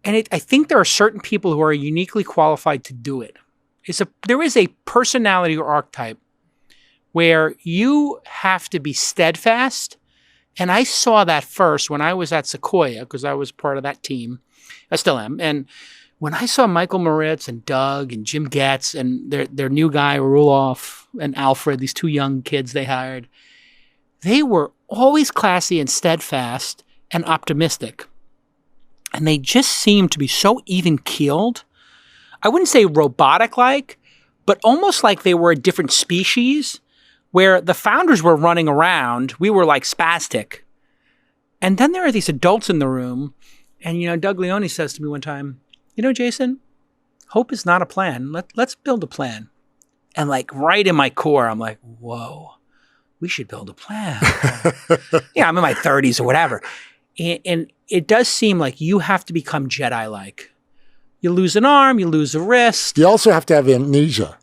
think there are certain people who are uniquely qualified to do it. There is a personality or archetype where you have to be steadfast, and I saw that first when I was at Sequoia because I was part of that team. I still am, and when I saw Michael Moritz and Doug and Jim Getz and their new guy, Ruloff and Alfred, these two young kids they hired, they were always classy and steadfast and optimistic. And they just seemed to be so even-keeled. I wouldn't say robotic-like, but almost like they were a different species where the founders were running around. We were like spastic. And then there are these adults in the room. And, Doug Leone says to me one time, Jason, hope is not a plan. Let's build a plan. And like right in my core, I'm like, whoa, we should build a plan. I'm in my 30s or whatever. And it does seem like you have to become Jedi-like. You lose an arm, you lose a wrist. You also have to have amnesia.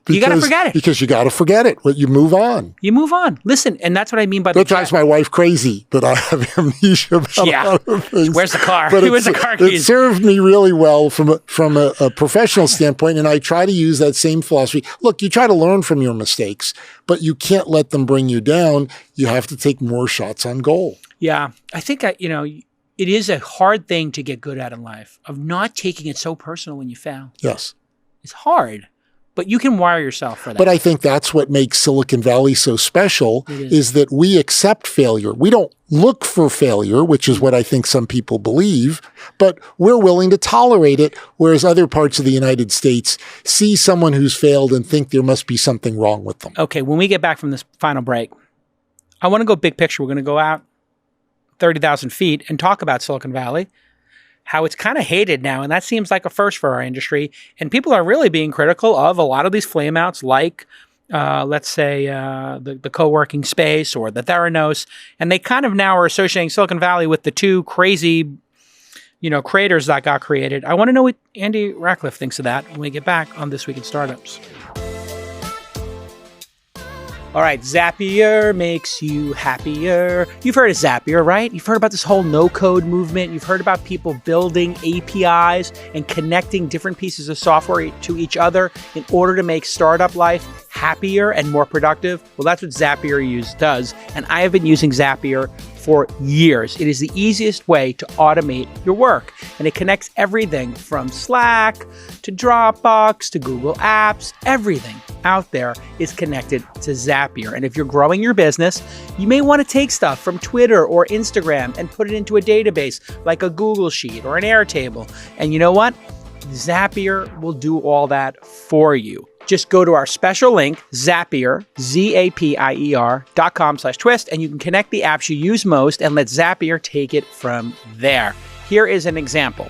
You got to forget it. Because you got to forget it. You move on. You move on. Listen, and that's what I mean by that drives my wife crazy that I have amnesia about a lot of things. Where's the car? Where's the car keys? It served me really well from a professional standpoint, and I try to use that same philosophy. Look, you try to learn from your mistakes, but you can't let them bring you down. You have to take more shots on goal. Yeah. I think, it is a hard thing to get good at in life, of not taking it so personal when you fail. Yes. It's hard. But you can wire yourself for that. But I think that's what makes Silicon Valley so special is that we accept failure. We don't look for failure, which is what I think some people believe, but we're willing to tolerate it, whereas other parts of the United States see someone who's failed and think there must be something wrong with them. Okay, when we get back from this final break, I want to go big picture. We're going to go out 30,000 feet and talk about Silicon Valley, how it's kind of hated now, and that seems like a first for our industry. And people are really being critical of a lot of these flameouts like let's say the co-working space or the Theranos, and they kind of now are associating Silicon Valley with the two crazy, creators that got created. I want to know what Andy Rachleff thinks of that when we get back on This Week in Startups. All right, Zapier makes you happier. You've heard of Zapier, right? You've heard about this whole no-code movement. You've heard about people building APIs and connecting different pieces of software to each other in order to make startup life happier and more productive. Well, that's what Zapier does, and I have been using Zapier for years. It is the easiest way to automate your work, and it connects everything from Slack to Dropbox to Google Apps. Everything out there is connected to Zapier. And if you're growing your business, you may want to take stuff from Twitter or Instagram and put it into a database like a Google Sheet or an Airtable. And you know what? Zapier will do all that for you. Just go to our special link, Zapier, Zapier.com/twist, and you can connect the apps you use most and let Zapier take it from there. Here is an example.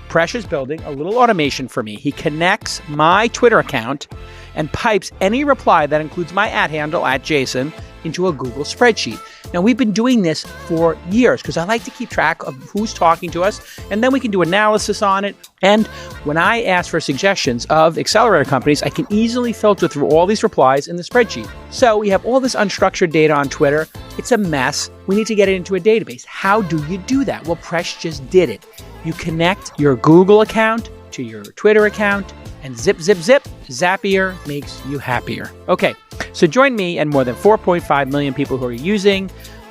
Presh is building a little automation for me. He connects my Twitter account and pipes any reply that includes my @handle @Jason into a Google spreadsheet. Now, we've been doing this for years because I like to keep track of who's talking to us, and then we can do analysis on it. And when I ask for suggestions of accelerator companies, I can easily filter through all these replies in the spreadsheet. So we have all this unstructured data on Twitter. It's a mess. We need to get it into a database. How do you do that? Well, Presh just did it. You connect your Google account to your Twitter account, and zip, zip, zip, Zapier makes you happier. Okay, so join me and more than 4.5 million people who are using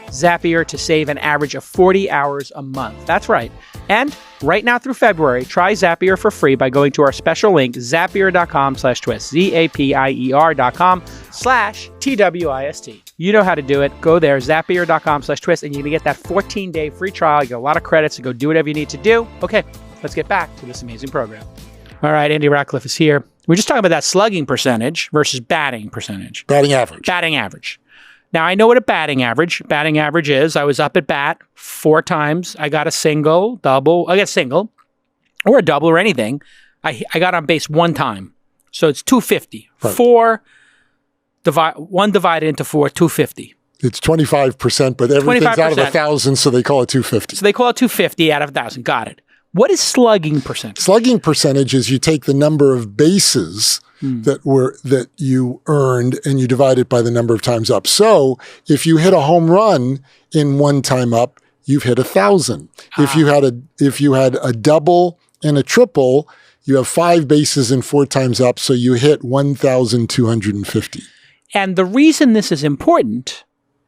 Zapier to save an average of 40 hours a month. That's right. And right now through February, try Zapier for free by going to our special link, Zapier.com/twist, Zapier.com/TWIST. You know how to do it. Go there, Zapier.com/twist, and you're going to get that 14-day free trial. You get a lot of credits to go do whatever you need to do. Okay, let's get back to this amazing program. All right, Andy Rachleff is here. We're just talking about that slugging percentage versus batting percentage. Batting average. Batting average. Now, I know what a batting average is. I was up at bat 4 times. I got a single, double. I got a single or a double or anything. I got on base 1 time. So it's 250. Right. 1 divided into 4, 250. It's 25%, but everything's 25%. Out of 1,000, so they call it 250. So they call it 250 out of 1,000. Got it. What is slugging percentage? Slugging percentage is you take the number of bases that you earned and you divide it by the number of times up. So if you hit a home run in 1 time up, you've hit 1,000. If you had a double and a triple, you have 5 bases and 4 times up, so you hit 1,250. And the reason this is important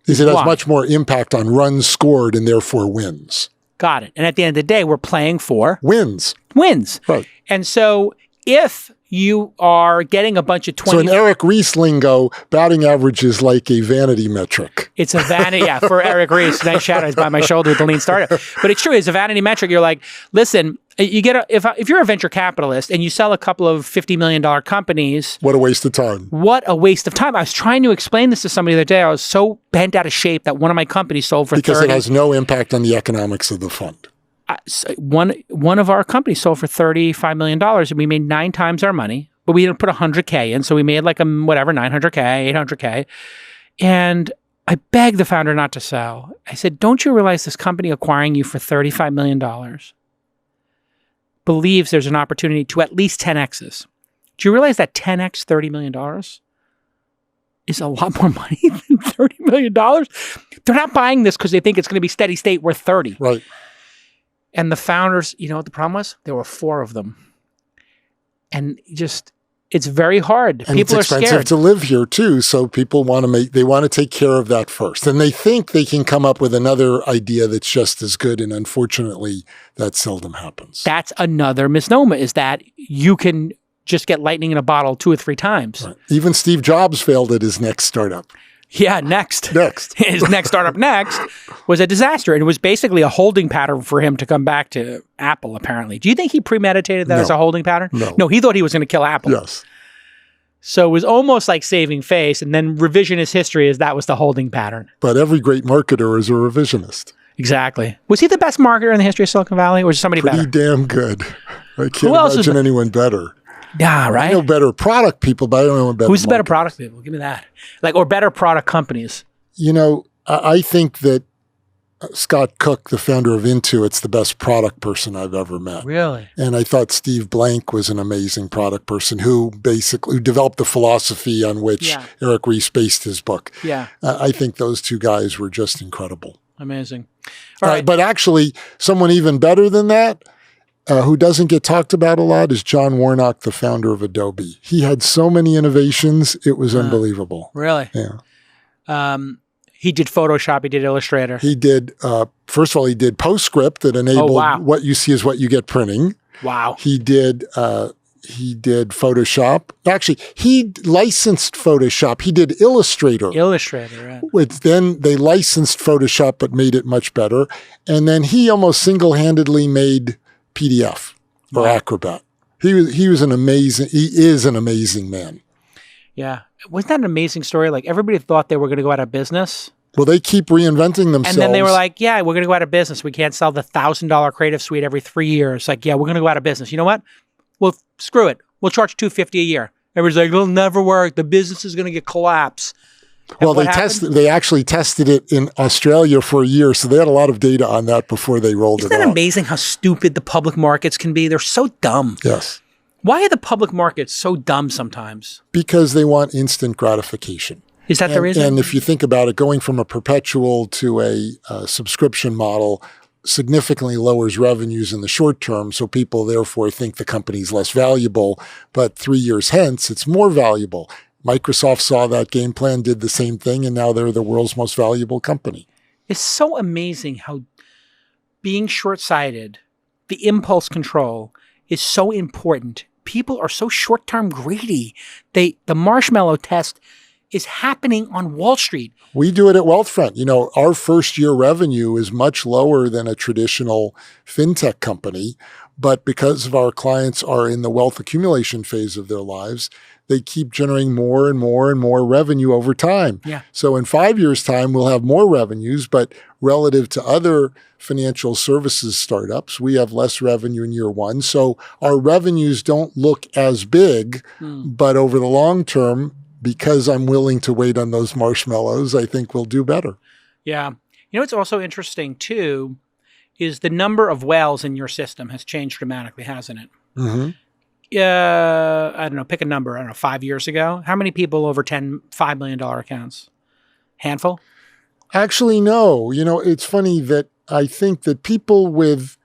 is it has much more impact on runs scored and therefore wins. Got it. And at the end of the day, we're playing for wins. Right. And so if you are getting a bunch of 20... So in Eric Ries lingo, batting average is like a vanity metric. It's a vanity, yeah, for Eric Ries. Nice shadows by my shoulder with the lean startup. But it's true. It's a vanity metric. You're like, listen, you get if you're a venture capitalist and you sell a couple of $50 million companies... What a waste of time. What a waste of time. I was trying to explain this to somebody the other day. I was so bent out of shape that one of my companies sold for because it has no impact on the economics of the fund. One of our companies sold for $35 million and we made 9 times our money, but we didn't put $100K in. So we made like $900K, $800K. And I begged the founder not to sell. I said, don't you realize this company acquiring you for $35 million believes there's an opportunity to at least 10Xs. Do you realize that 10X $30 million is a lot more money than $30 million? They're not buying this because they think it's going to be steady state worth 30. Right. And the founders, you know what the problem was? There were 4 of them. And just, it's very hard. And people it's are expensive scared to live here too. So people want to take care of that first. And they think they can come up with another idea that's just as good. And unfortunately, that seldom happens. That's another misnomer, is that you can just get lightning in a bottle 2 or 3 times. Right. Even Steve Jobs failed at his next startup. Yeah, Next. His next startup, Next, was a disaster. And it was basically a holding pattern for him to come back to Apple, apparently. Do you think he premeditated that as a holding pattern? No, he thought he was going to kill Apple. Yes. So it was almost like saving face. And then revisionist history is that was the holding pattern. But every great marketer is a revisionist. Exactly. Was he the best marketer in the history of Silicon Valley, or was somebody better? Pretty damn good. I can't imagine anyone better. Yeah, right. I know better product people, but I don't know better. Who's the better market. product people? Give me that. Like, or better product companies. I think that Scott Cook, the founder of Intuit's the best product person I've ever met. Really? And I thought Steve Blank was an amazing product person who developed the philosophy on which Eric Ries based his book. Yeah. I think those two guys were just incredible. Amazing. All right. But actually, someone even better than that, who doesn't get talked about a lot, is John Warnock, the founder of Adobe. He had so many innovations, it was unbelievable. Really? Yeah. He did Photoshop. He did Illustrator. He did, first of all, he did PostScript that enabled what you see is what you get printing. Wow. He did Photoshop. Actually, he licensed Photoshop. He did Illustrator. Illustrator, right. Then they licensed Photoshop but made it much better. And then he almost single-handedly made PDF or Acrobat. He is an amazing man. Yeah. Wasn't that an amazing story? Like, everybody thought they were going to go out of business. Well, they keep reinventing themselves. And then they were like, yeah, we're going to go out of business. We can't sell the $1,000 Creative Suite every 3 years. Like, yeah, we're going to go out of business. You know what? Well, screw it. We'll charge $250 a year. Everybody's like, it'll never work. The business is going to get collapsed. And well, they actually tested it in Australia for a year, so they had a lot of data on that before they rolled it out. Isn't that amazing how stupid the public markets can be? They're so dumb. Yes. Why are the public markets so dumb sometimes? Because they want instant gratification. Is that the reason? And if you think about it, going from a perpetual to a subscription model significantly lowers revenues in the short term, so people therefore think the company's less valuable, but 3 years hence, it's more valuable. Microsoft saw that game plan, did the same thing, and now they're the world's most valuable company. It's so amazing how being short-sighted, the impulse control, is so important. People are so short-term greedy. The marshmallow test is happening on Wall Street. We do it at Wealthfront. Our first year revenue is much lower than a traditional fintech company, but because of our clients are in the wealth accumulation phase of their lives, they keep generating more and more and more revenue over time. Yeah. So in 5 years' time, we'll have more revenues, but relative to other financial services startups, we have less revenue in year one. So our revenues don't look as big, but over the long term, because I'm willing to wait on those marshmallows, I think we'll do better. Yeah. What's also interesting, too, is the number of whales in your system has changed dramatically, hasn't it? Mm-hmm. I don't know, pick a number. I don't know, 5 years ago. How many people over $5 million accounts? Handful? Actually, no. It's funny that I think that people with,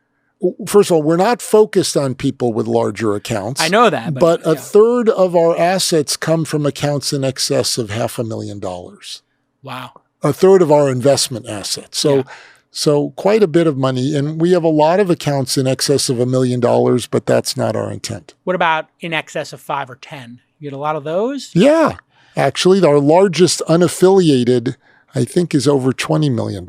first of all, we're not focused on people with larger accounts. I know that. But a third of our assets come from accounts in excess of $500,000. Wow. A third of our investment assets. So quite a bit of money. And we have a lot of accounts in excess of $1 million, but that's not our intent. What about in excess of 5 or 10? You get a lot of those? Yeah. Actually, our largest unaffiliated, I think, is over $20 million.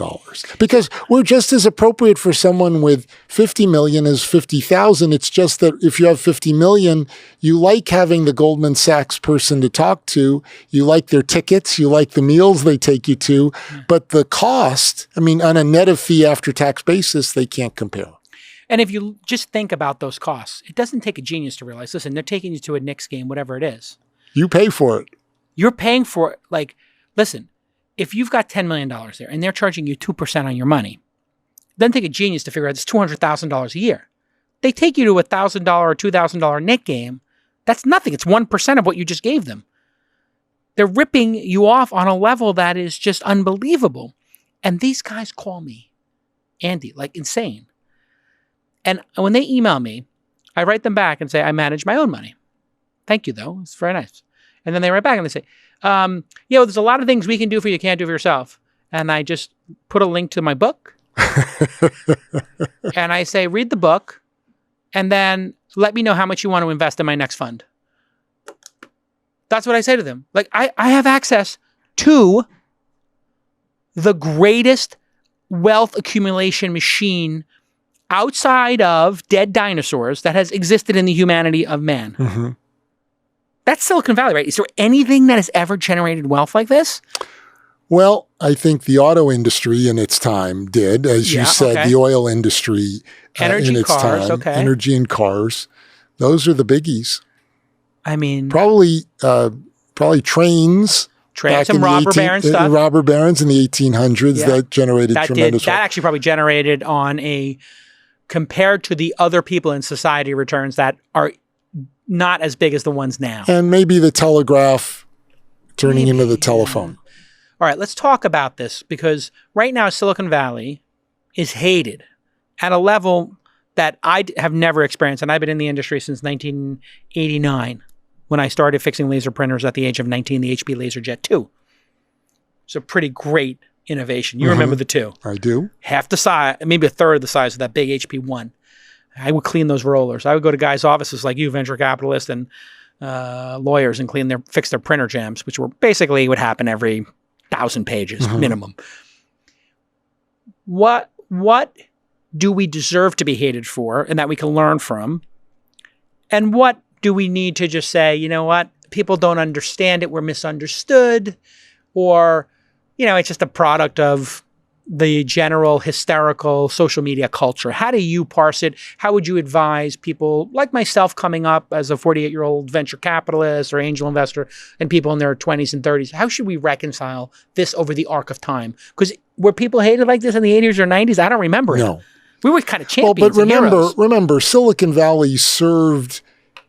Because we're just as appropriate for someone with 50 million as 50,000. It's just that if you have 50 million, you like having the Goldman Sachs person to talk to. You like their tickets. You like the meals they take you to. But the cost, on a net of fee after tax basis, they can't compare. And if you just think about those costs, it doesn't take a genius to realize, listen, they're taking you to a Knicks game, whatever it is. You pay for it. You're paying for it. Like, listen, if you've got $10 million there and they're charging you 2% on your money, then take a genius to figure out it's $200,000 a year. They take you to a $1,000 or $2,000 Knicks game. That's nothing. It's 1% of what you just gave them. They're ripping you off on a level that is just unbelievable. And these guys call me, Andy, like insane. And when they email me, I write them back and say, I manage my own money. Thank you, though. It's very nice. And then they write back and they say, there's a lot of things we can do for you can't do for yourself. And I just put a link to my book. And I say, read the book. And then let me know how much you want to invest in my next fund. That's what I say to them. Like, I have access to the greatest wealth accumulation machine outside of dead dinosaurs that has existed in the humanity of man. Mm-hmm. That's Silicon Valley, right? Is there anything that has ever generated wealth like this? Well, I think the auto industry in its time did, as you said, the oil industry energy in its cars, time, energy and cars. Those are the biggies. I mean, probably trains. Some robber baron stuff. Robber barons in the 1800s that generated tremendous. That actually probably generated compared to the other people in society, returns that are not as big as the ones now. And maybe the telegraph turning into the telephone. All right, let's talk about this, because right now Silicon Valley is hated at a level that I have never experienced. And I've been in the industry since 1989. When I started fixing laser printers at the age of 19, the HP LaserJet 2. It's a pretty great innovation. You remember the 2. I do. Half the size, maybe a third of the size of that big HP 1. I would clean those rollers. I would go to guys' offices like you, venture capitalists and lawyers, and fix their printer jams, which would happen every 1,000 pages minimum. What do we deserve to be hated for, and that we can learn from? And what do we need to just say, you know what, people don't understand it, we're misunderstood, or, it's just a product of the general hysterical social media culture? How do you parse it? How would you advise people like myself coming up as a 48-year-old venture capitalist or angel investor and people in their 20s and 30s? How should we reconcile this over the arc of time? Because were people hated like this in the 80s or 90s? I don't remember it. No. We were kind of champions. Well, but remember, Silicon Valley served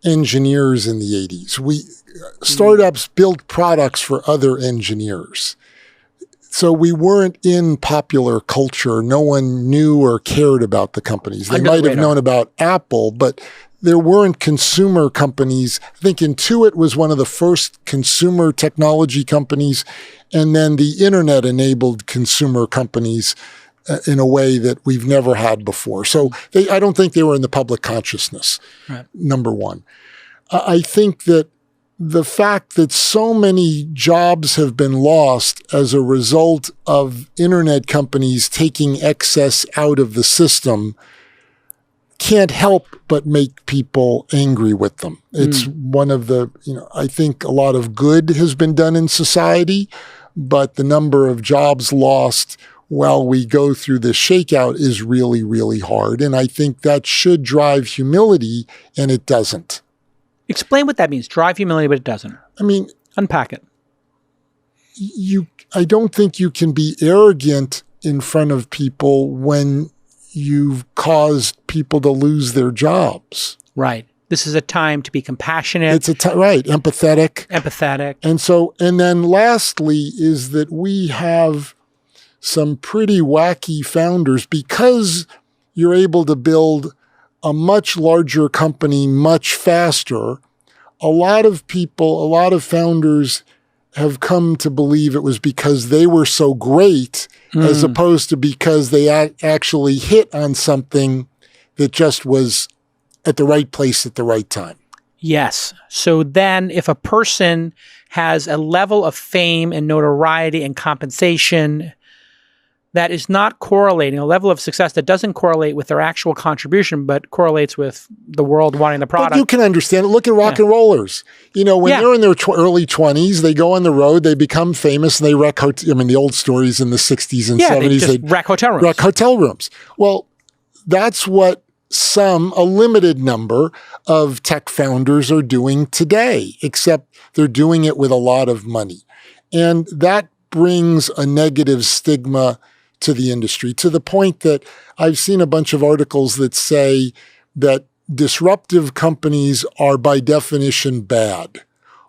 engineers in the 80s. Startups built products for other engineers. So we weren't in popular culture. No one knew or cared about the companies. They might have known about Apple, but there weren't consumer companies. I think Intuit was one of the first consumer technology companies, and then the internet enabled consumer companies in a way that we've never had before. So I don't think they were in the public consciousness, number one. I think that the fact that so many jobs have been lost as a result of internet companies taking excess out of the system can't help but make people angry with them. It's one of the, I think a lot of good has been done in society, but the number of jobs lost while we go through this shakeout is really, really hard. And I think that should drive humility, and it doesn't. Explain what that means. Drive humility, but it doesn't. I mean, unpack it. I don't think you can be arrogant in front of people when you've caused people to lose their jobs. Right. This is a time to be compassionate. It's empathetic. Empathetic. And then lastly is that we have some pretty wacky founders, because you're able to build a much larger company much faster. A lot of founders have come to believe it was because they were so great as opposed to because they actually hit on something that just was at the right place at the right time. Yes. So then if a person has a level of fame and notoriety and compensation that is not correlating, a level of success that doesn't correlate with their actual contribution, but correlates with the world wanting the product. But you can understand it. Look at rock and rollers. When they're in their early 20s, they go on the road, they become famous, and they wreck the old stories in the 60s and 70s. They wreck hotel rooms. Wreck hotel rooms. Well, that's what a limited number of tech founders are doing today, except they're doing it with a lot of money. And that brings a negative stigma to the industry, to the point that I've seen a bunch of articles that say that disruptive companies are by definition bad.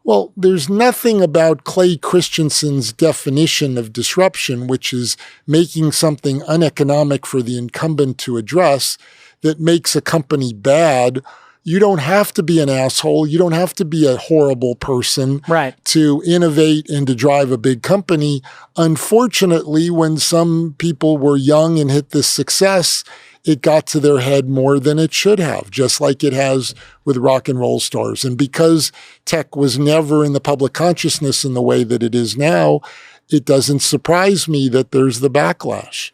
Well, there's nothing about Clay Christensen's definition of disruption, which is making something uneconomic for the incumbent to address, that makes a company bad. You don't have to be an asshole. You don't have to be a horrible person to innovate and to drive a big company. Unfortunately, when some people were young and hit this success, it got to their head more than it should have, just like it has with rock and roll stars. And because tech was never in the public consciousness in the way that it is now, it doesn't surprise me that there's the backlash.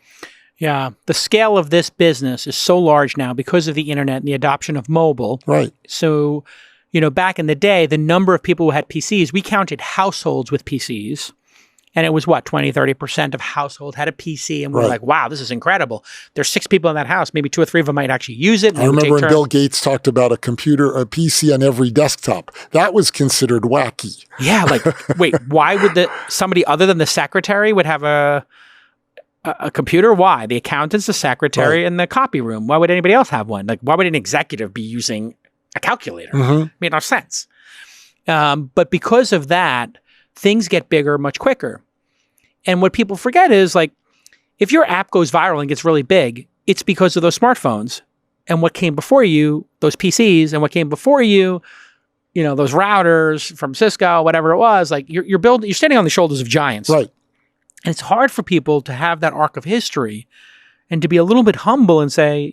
Yeah. The scale of this business is so large now because of the internet and the adoption of mobile. Right. So, back in the day, the number of people who had PCs, we counted households with PCs. And it was 20-30% of household had a PC, and we were Right. like, wow, this is incredible. There's 6 people in that house. Maybe 2 or 3 of them might actually use it. And I they would remember take when turns. Bill Gates talked about a PC on every desktop. That was considered wacky. Yeah, like, wait, why would somebody other than the secretary would have a computer? Why? The accountant's the secretary in the copy room. Why would anybody else have one? Like, why would an executive be using a calculator? Made no sense. But because of that, things get bigger much quicker. And what people forget is, like, if your app goes viral and gets really big, it's because of those smartphones. And what came before you, those PCs, and what came before you, those routers from Cisco, whatever it was, like you're standing on the shoulders of giants. Right. And it's hard for people to have that arc of history and to be a little bit humble and say,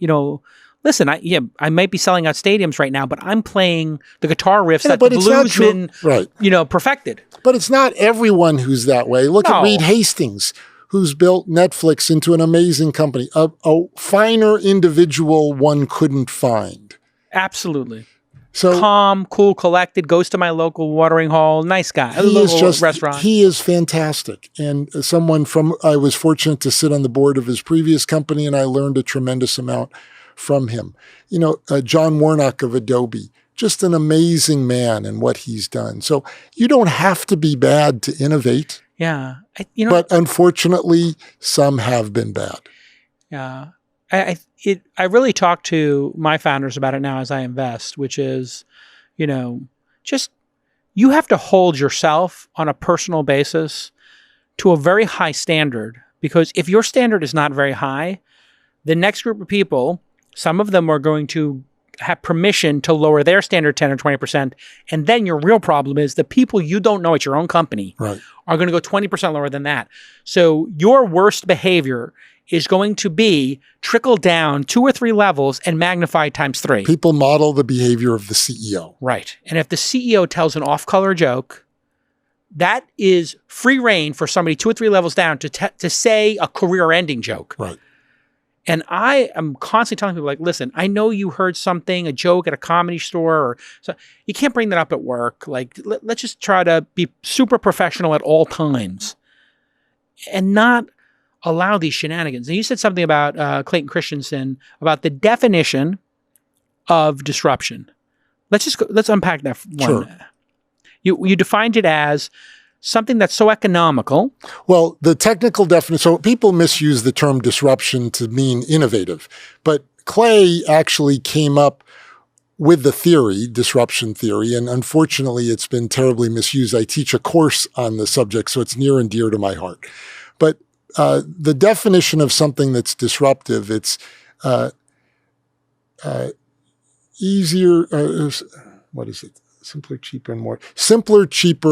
listen, I might be selling out stadiums right now, but I'm playing the guitar riffs that the bluesmen, perfected. But it's not everyone who's that way. Look at Reed Hastings, who's built Netflix into an amazing company, a finer individual one couldn't find. Absolutely. So calm, cool, collected, goes to my local watering hole, nice guy, restaurant. He is fantastic. And I was fortunate to sit on the board of his previous company, and I learned a tremendous amount from him. John Warnock of Adobe, just an amazing man in what he's done. So you don't have to be bad to innovate. Yeah. But unfortunately, some have been bad. Yeah. I really talk to my founders about it now as I invest, which is, just you have to hold yourself on a personal basis to a very high standard, because if your standard is not very high, the next group of people, some of them are going to have permission to lower their standard 10 or 20%. And then your real problem is the people you don't know at your own company are going to go 20% lower than that. So your worst behavior is going to be trickled down 2 or 3 levels and magnified times 3. People model the behavior of the CEO. Right. And if the CEO tells an off-color joke, that is free reign for somebody 2 or 3 levels down to say a career-ending joke. Right. And I am constantly telling people, like, listen, I know you heard something, a joke at a comedy store, or so you can't bring that up at work. Like, let's just try to be super professional at all times and not allow these shenanigans. And you said something about Clayton Christensen, about the definition of disruption. Let's unpack that one. Sure. You defined it as something that's so economical. Well, the technical definition, so people misuse the term disruption to mean innovative, but Clay actually came up with the theory, disruption theory, and unfortunately it's been terribly misused. I teach a course on the subject, so it's near and dear to my heart. But the definition of something that's disruptive, it's easier, what is it? Simpler, cheaper,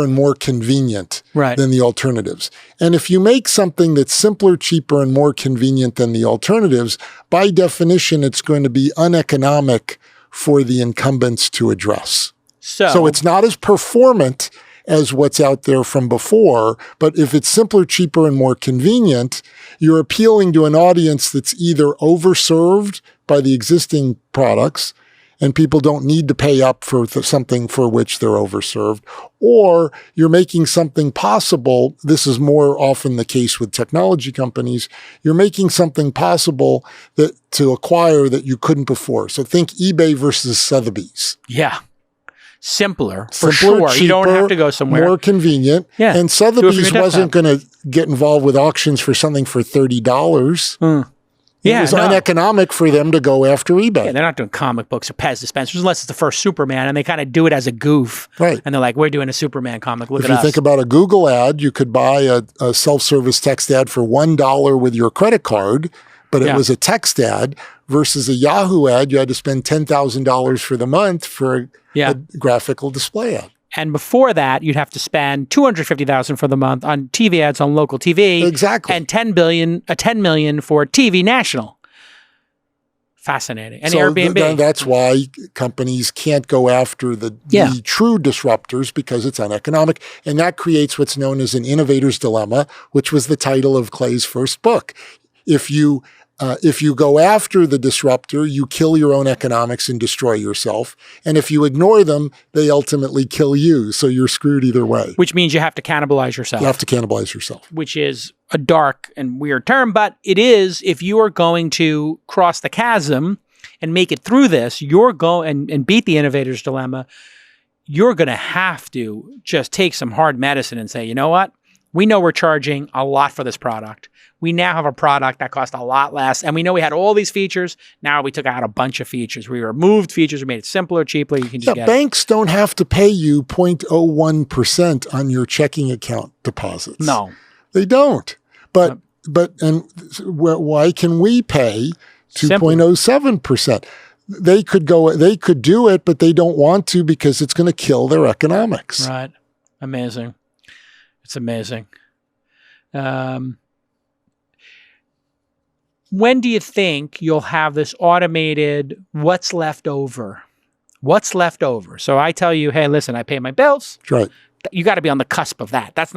and more convenient than the alternatives. And if you make something that's simpler, cheaper, and more convenient than the alternatives, by definition, it's going to be uneconomic for the incumbents to address. So it's not as performant as what's out there from before, but if it's simpler, cheaper, and more convenient, you're appealing to an audience that's either overserved by the existing products, and people don't need to pay up for something for which they're overserved, or you're making something possible. This is more often the case with technology companies. You're making something possible to acquire that you couldn't before. So think eBay versus Sotheby's. Yeah. Simpler, for sure. Cheaper, you don't have to go somewhere. More convenient. Yeah. And Sotheby's wasn't going to get involved with auctions for something for $30. It was uneconomic for them to go after eBay. Yeah, they're not doing comic books or Pez dispensers unless it's the first Superman, and they kind of do it as a goof. Right. And they're like, we're doing a Superman comic. Look at us. If you think about a Google ad, you could buy a self-service text ad for $1 with your credit card, but it was a text ad, versus a Yahoo ad. You had to spend $10,000 for the month for a graphical display ad. And before that, you'd have to spend $250,000 for the month on TV ads on local TV. Exactly. And $10 million for TV national. Fascinating. And Airbnb. That's why companies can't go after the true disruptors, because it's uneconomic. And that creates what's known as an innovator's dilemma, which was the title of Clay's first book. If you If you go after the disruptor, you kill your own economics and destroy yourself. And if you ignore them, they ultimately kill you. So you're screwed either way. Which means you have to cannibalize yourself. You have to cannibalize yourself. Which is a dark and weird term, but it is, if you are going to cross the chasm and make it through this, you're going and beat the innovator's dilemma, you're going to have to just take some hard medicine and say, you know what? We know we're charging a lot for this product. We now have a product that costs a lot less. And we know we had all these features. Now we took out a bunch of features. We removed features. We made it simpler, cheaper. You can just get banks don't have to pay you 0.01% on your checking account deposits. No. They don't. But why can we pay 2.07%? They could do it, but they don't want to because it's going to kill their economics. Right. Amazing. It's amazing. When do you think you'll have this automated what's left over? What's left over? So I tell you, hey, listen, I pay my bills. That's right. You got to be on the cusp of that. That's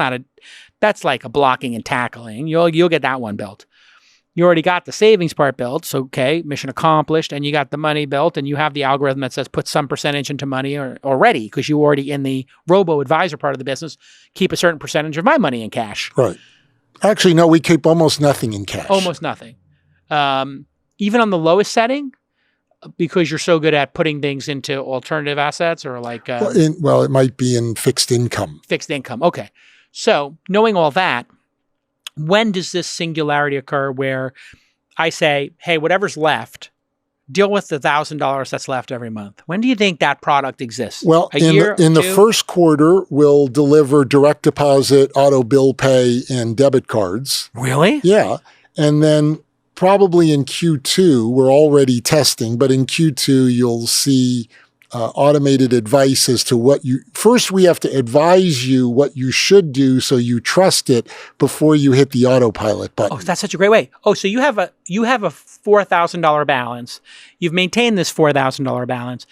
like a blocking and tackling. You'll get that one built. You already got the savings part built. So, okay, mission accomplished. And you got the money built and you have the algorithm that says put some percentage into money already because you already in the robo-advisor part of the business, keep a certain percentage of my money in cash. Right. Actually, no, we keep almost nothing in cash. Almost nothing. Even on the lowest setting, because you're so good at putting things into alternative assets or like... well, it might be in fixed income. Fixed income. Okay. So knowing all that, when does this singularity occur where I say, hey, whatever's left, deal with the $1,000 that's left every month? When do you think that product exists? Well, in the first quarter, we'll deliver direct deposit, auto bill pay, and debit cards. Really? Yeah. And then probably in Q2, we're already testing, but in Q2, you'll see automated advice as to first we have to advise you what you should do so you trust it before you hit the autopilot button. Oh, that's such a great way. Oh, so you have a $4,000 balance. You've maintained this $4,000 balance.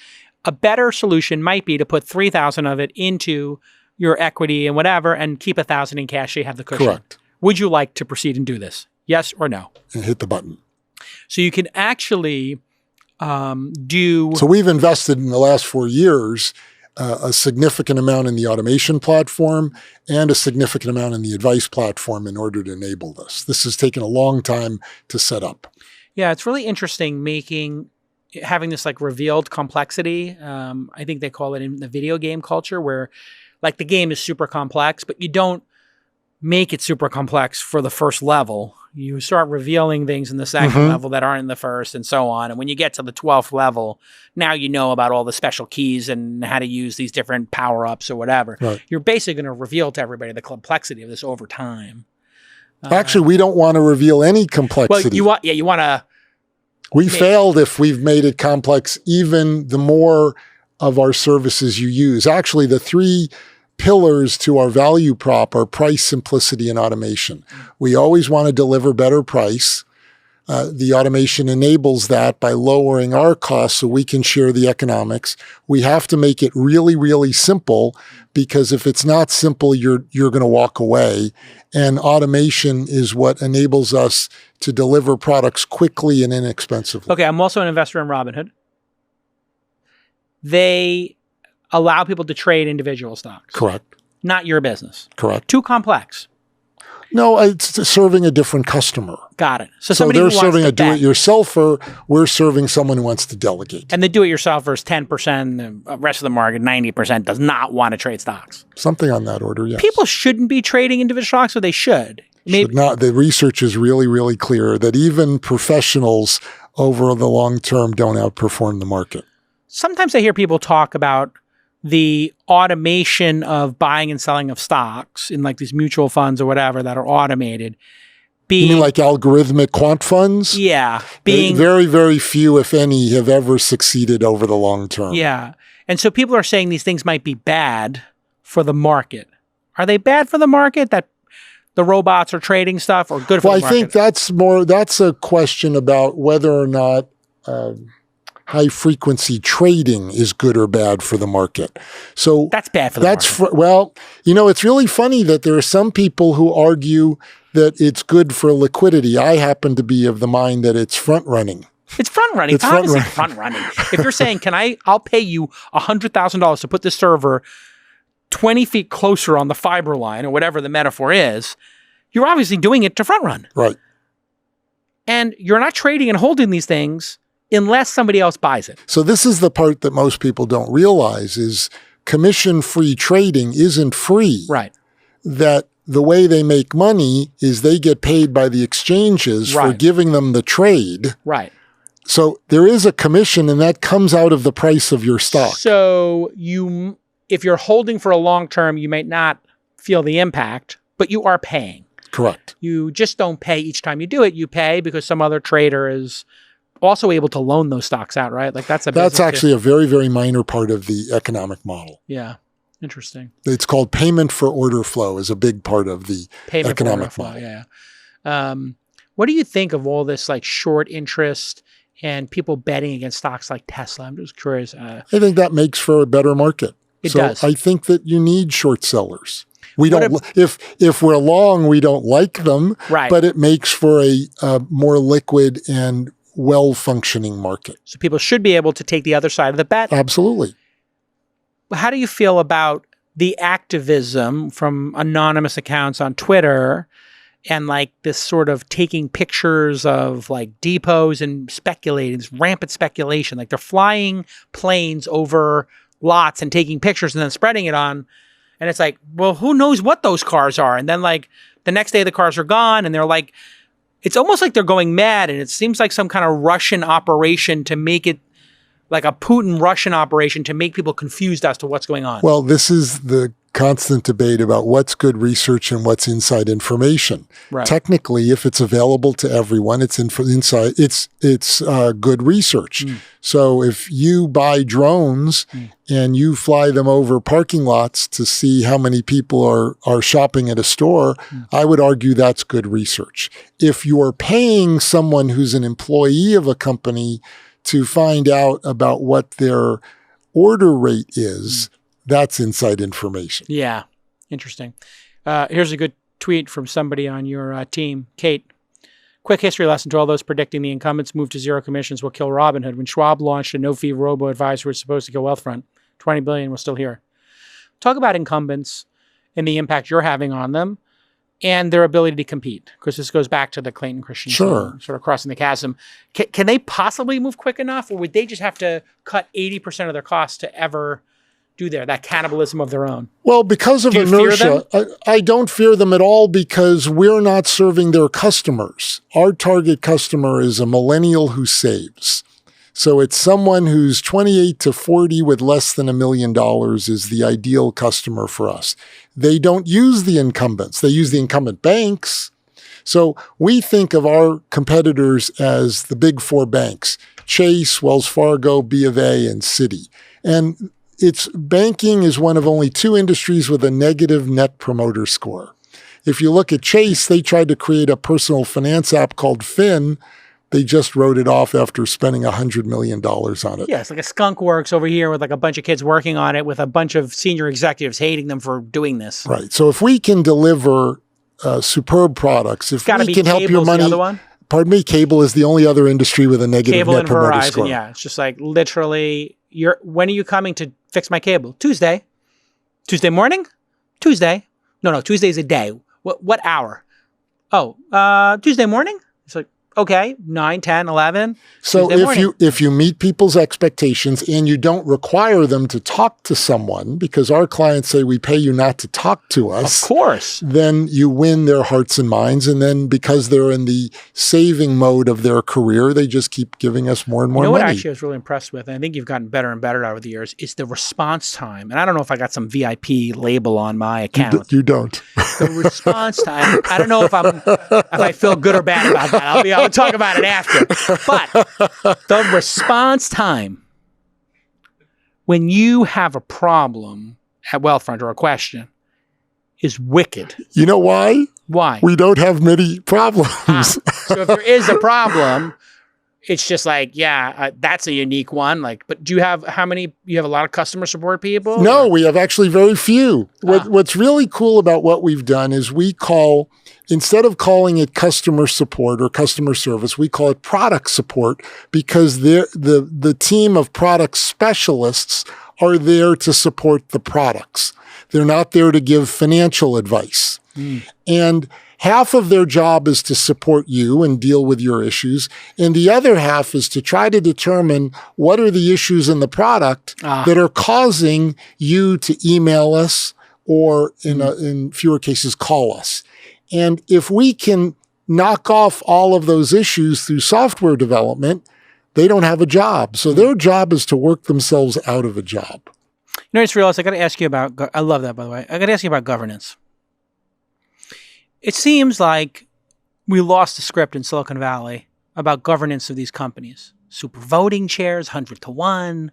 A better solution might be to put $3,000 of it into your equity and whatever and keep $1,000 in cash so you have the cushion. Correct. Would you like to proceed and do this? Yes or no? And hit the button. So you can actually do... So we've invested in the last 4 years a significant amount in the automation platform and a significant amount in the advice platform in order to enable this. This has taken a long time to set up. Yeah, it's really interesting having this like revealed complexity. I think they call it in the video game culture where like the game is super complex, but you don't make it super complex for the first level. You start revealing things in the second level that aren't in the first and so on. And when you get to the 12th level, now you know about all the special keys and how to use these different power-ups or whatever. Right. You're basically going to reveal to everybody the complexity of this over time. Actually, we don't want to reveal any complexity. Well, you want to... We failed if we've made it complex, even the more of our services you use. Actually, the 3 pillars to our value prop are price, simplicity, and automation. We always want to deliver better price. The automation enables that by lowering our costs so we can share the economics. We have to make it really, really simple because if it's not simple, you're going to walk away. And automation is what enables us to deliver products quickly and inexpensively. Okay, I'm also an investor in Robinhood. They allow people to trade individual stocks. Correct. Not your business. Correct. Too complex. No, it's serving a different customer. Got it. So they're serving a do-it-yourselfer. We're serving someone who wants to delegate. And the do-it-yourselfer is 10%. The rest of the market, 90%, does not want to trade stocks. Something on that order, yes. People shouldn't be trading individual stocks, or they should. Should not. The research is really, really clear that even professionals over the long term don't outperform the market. Sometimes I hear people talk about the automation of buying and selling of stocks in like these mutual funds or whatever that are automated. You mean like algorithmic quant funds? Yeah. Very, very few, if any, have ever succeeded over the long term. Yeah. And so people are saying these things might be bad for the market. Are they bad for the market that the robots are trading stuff, or good for the market? I think that's a question about whether or not high frequency trading is good or bad for the market. So that's bad for the market. Well, it's really funny that there are some people who argue that it's good for liquidity. I happen to be of the mind that it's front running. It's front running. It's obviously front running. If you're saying, I'll pay you $100,000 to put this server 20 feet closer on the fiber line or whatever the metaphor is, you're obviously doing it to front run. Right. And you're not trading and holding these things unless somebody else buys it. So this is the part that most people don't realize is commission-free trading isn't free. Right. That the way they make money is they get paid by the exchanges for giving them the trade. Right. So there is a commission, and that comes out of the price of your stock. So if you're holding for a long term, you might not feel the impact, but you are paying. Correct. You just don't pay each time you do it. You pay because some other trader is also able to loan those stocks out, right? Like that's actually a very, very minor part of the economic model. Yeah. Interesting. It's called payment for order flow is a big part of the economic model. Yeah. What do you think of all this like short interest and people betting against stocks like Tesla? I'm just curious. I think that makes for a better market. It does. I think that you need short sellers. We don't. If we're long, we don't like them. Right. But it makes for a more liquid and well-functioning market. So people should be able to take the other side of the bet. Absolutely. How do you feel about the activism from anonymous accounts on Twitter and like this sort of taking pictures of like depots and speculating, this rampant speculation, like they're flying planes over lots and taking pictures and then spreading it on. And it's like, well, who knows what those cars are? And then like the next day the cars are gone and they're like, it's almost like they're going mad. And it seems like some kind of Russian operation to make it like a Putin Russian operation to make people confused as to what's going on. Well, this is the constant debate about what's good research and what's inside information. Right. Technically, if it's available to everyone, it's inside. It's good research. So if you buy drones and you fly them over parking lots to see how many people are shopping at a store, I would argue that's good research. If you're paying someone who's an employee of a company to find out about what their order rate is, that's inside information. Yeah. Interesting. Here's a good tweet from somebody on your team. Kate, quick history lesson to all those predicting the incumbents' move to zero commissions will kill Robinhood. When Schwab launched a no-fee robo-advisor was supposed to kill Wealthfront, $20 billion was still here. Talk about incumbents and the impact you're having on them and their ability to compete, because this goes back to the Clayton Christensen sort of crossing the chasm. Can they possibly move quick enough, or would they just have to cut 80% of their costs to ever do that cannibalism of their own? Well, because of inertia, I don't fear them at all because we're not serving their customers. Our target customer is a millennial who saves. So it's someone who's 28 to 40 with less than $1 million is the ideal customer for us. They don't use the incumbents. They use the incumbent banks. So we think of our competitors as the big four banks: Chase, Wells Fargo, B of A, and Citi. And banking is one of only two industries with a negative net promoter score. If you look at Chase, they tried to create a personal finance app called Fin. They just wrote it off after spending $100 million on it. Yeah, it's like a skunk works over here with like a bunch of kids working on it with a bunch of senior executives hating them for doing this. Right. So if we can deliver superb products, if we can help your money. The other one? Pardon me, cable is the only other industry with a negative net promoter score. Yeah, it's just like literally, when are you coming to fix my cable? Tuesday. Tuesday morning? Tuesday. No, Tuesday is a day. What hour? Oh, Tuesday morning? It's like, okay, 9, 10, 11. So if you meet people's expectations and you don't require them to talk to someone, because our clients say we pay you not to talk to us. Of course. Then you win their hearts and minds. And then because they're in the saving mode of their career, they just keep giving us more and more money. What actually I was really impressed with, and I think you've gotten better and better over the years, is the response time. And I don't know if I got some VIP label on my account. You don't. The response time. I don't know if I feel good or bad about that. I'll talk about it after. But the response time when you have a problem at Wealthfront or a question is wicked. You know why? Why? We don't have many problems. So if there is a problem, it's just like, that's a unique one. Like, but do you have you have a lot of customer support people? No, we have actually very few. What's really cool about what we've done is instead of calling it customer support or customer service, we call it product support because the team of product specialists are there to support the products. They're not there to give financial advice. And half of their job is to support you and deal with your issues. And the other half is to try to determine what are the issues in the product that are causing you to email us or in fewer cases, call us. And if we can knock off all of those issues through software development, they don't have a job. So their job is to work themselves out of a job. You know, I just realized I got to ask you about, I love that, by the way. I got to ask you about governance. It seems like we lost the script in Silicon Valley about governance of these companies. Super voting chairs, 100 to 1.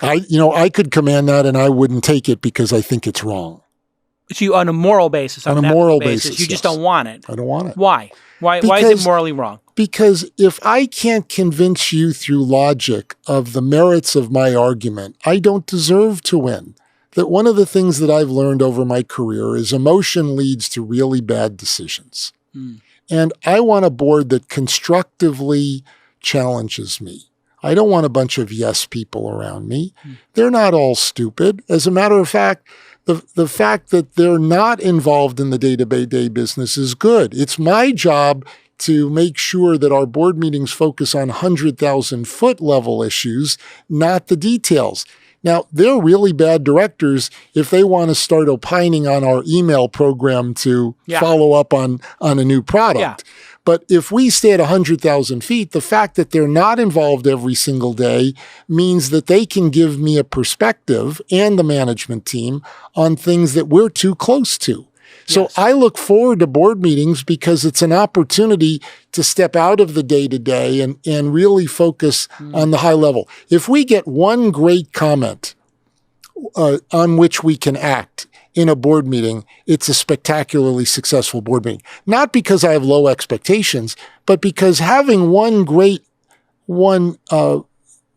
I could command that and I wouldn't take it because I think it's wrong. So you, on a moral basis, on a moral basis, you just don't want it. I don't want it. Why? Why is it morally wrong? Because if I can't convince you through logic of the merits of my argument, I don't deserve to win. That one of the things that I've learned over my career is emotion leads to really bad decisions. And I want a board that constructively challenges me. I don't want a bunch of yes people around me. They're not all stupid. As a matter of fact, the fact that they're not involved in the day-to-day business is good. It's my job to make sure that our board meetings focus on 100,000-foot level issues, not the details. Now, they're really bad directors if they want to start opining on our email program to follow up on a new product. But if we stay at 100,000 feet, the fact that they're not involved every single day means that they can give me a perspective and the management team on things that we're too close to. So I look forward to board meetings because it's an opportunity to step out of the day-to-day and really focus on the high level. If we get one great comment on which we can act in a board meeting, it's a spectacularly successful board meeting. Not because I have low expectations, but because having one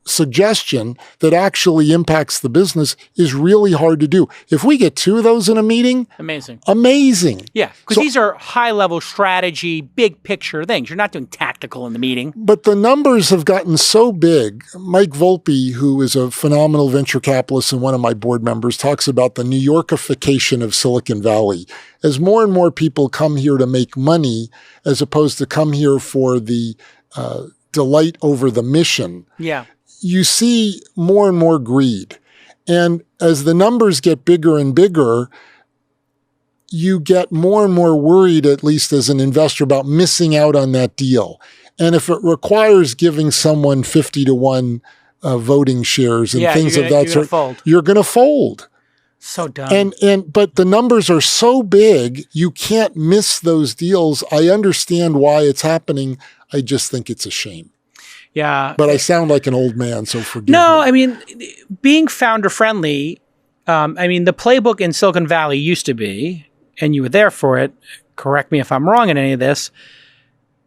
suggestion that actually impacts the business is really hard to do. If we get two of those in a meeting, amazing. Yeah, because these are high-level strategy, big picture things. You're not doing tactical in the meeting. But the numbers have gotten so big. Mike Volpe, who is a phenomenal venture capitalist and one of my board members, talks about the New Yorkification of Silicon Valley. As more and more people come here to make money, as opposed to come here for the delight over the mission, you see more and more greed. And as the numbers get bigger and bigger, you get more and more worried, at least as an investor, about missing out on that deal. And if it requires giving someone 50 to 1 voting shares and things of that sort, you're going to fold. So dumb. But the numbers are so big, you can't miss those deals. I understand why it's happening. I just think it's a shame. Yeah. But I sound like an old man, so forgive me. No, I mean, being founder friendly, the playbook in Silicon Valley used to be, and you were there for it, correct me if I'm wrong in any of this,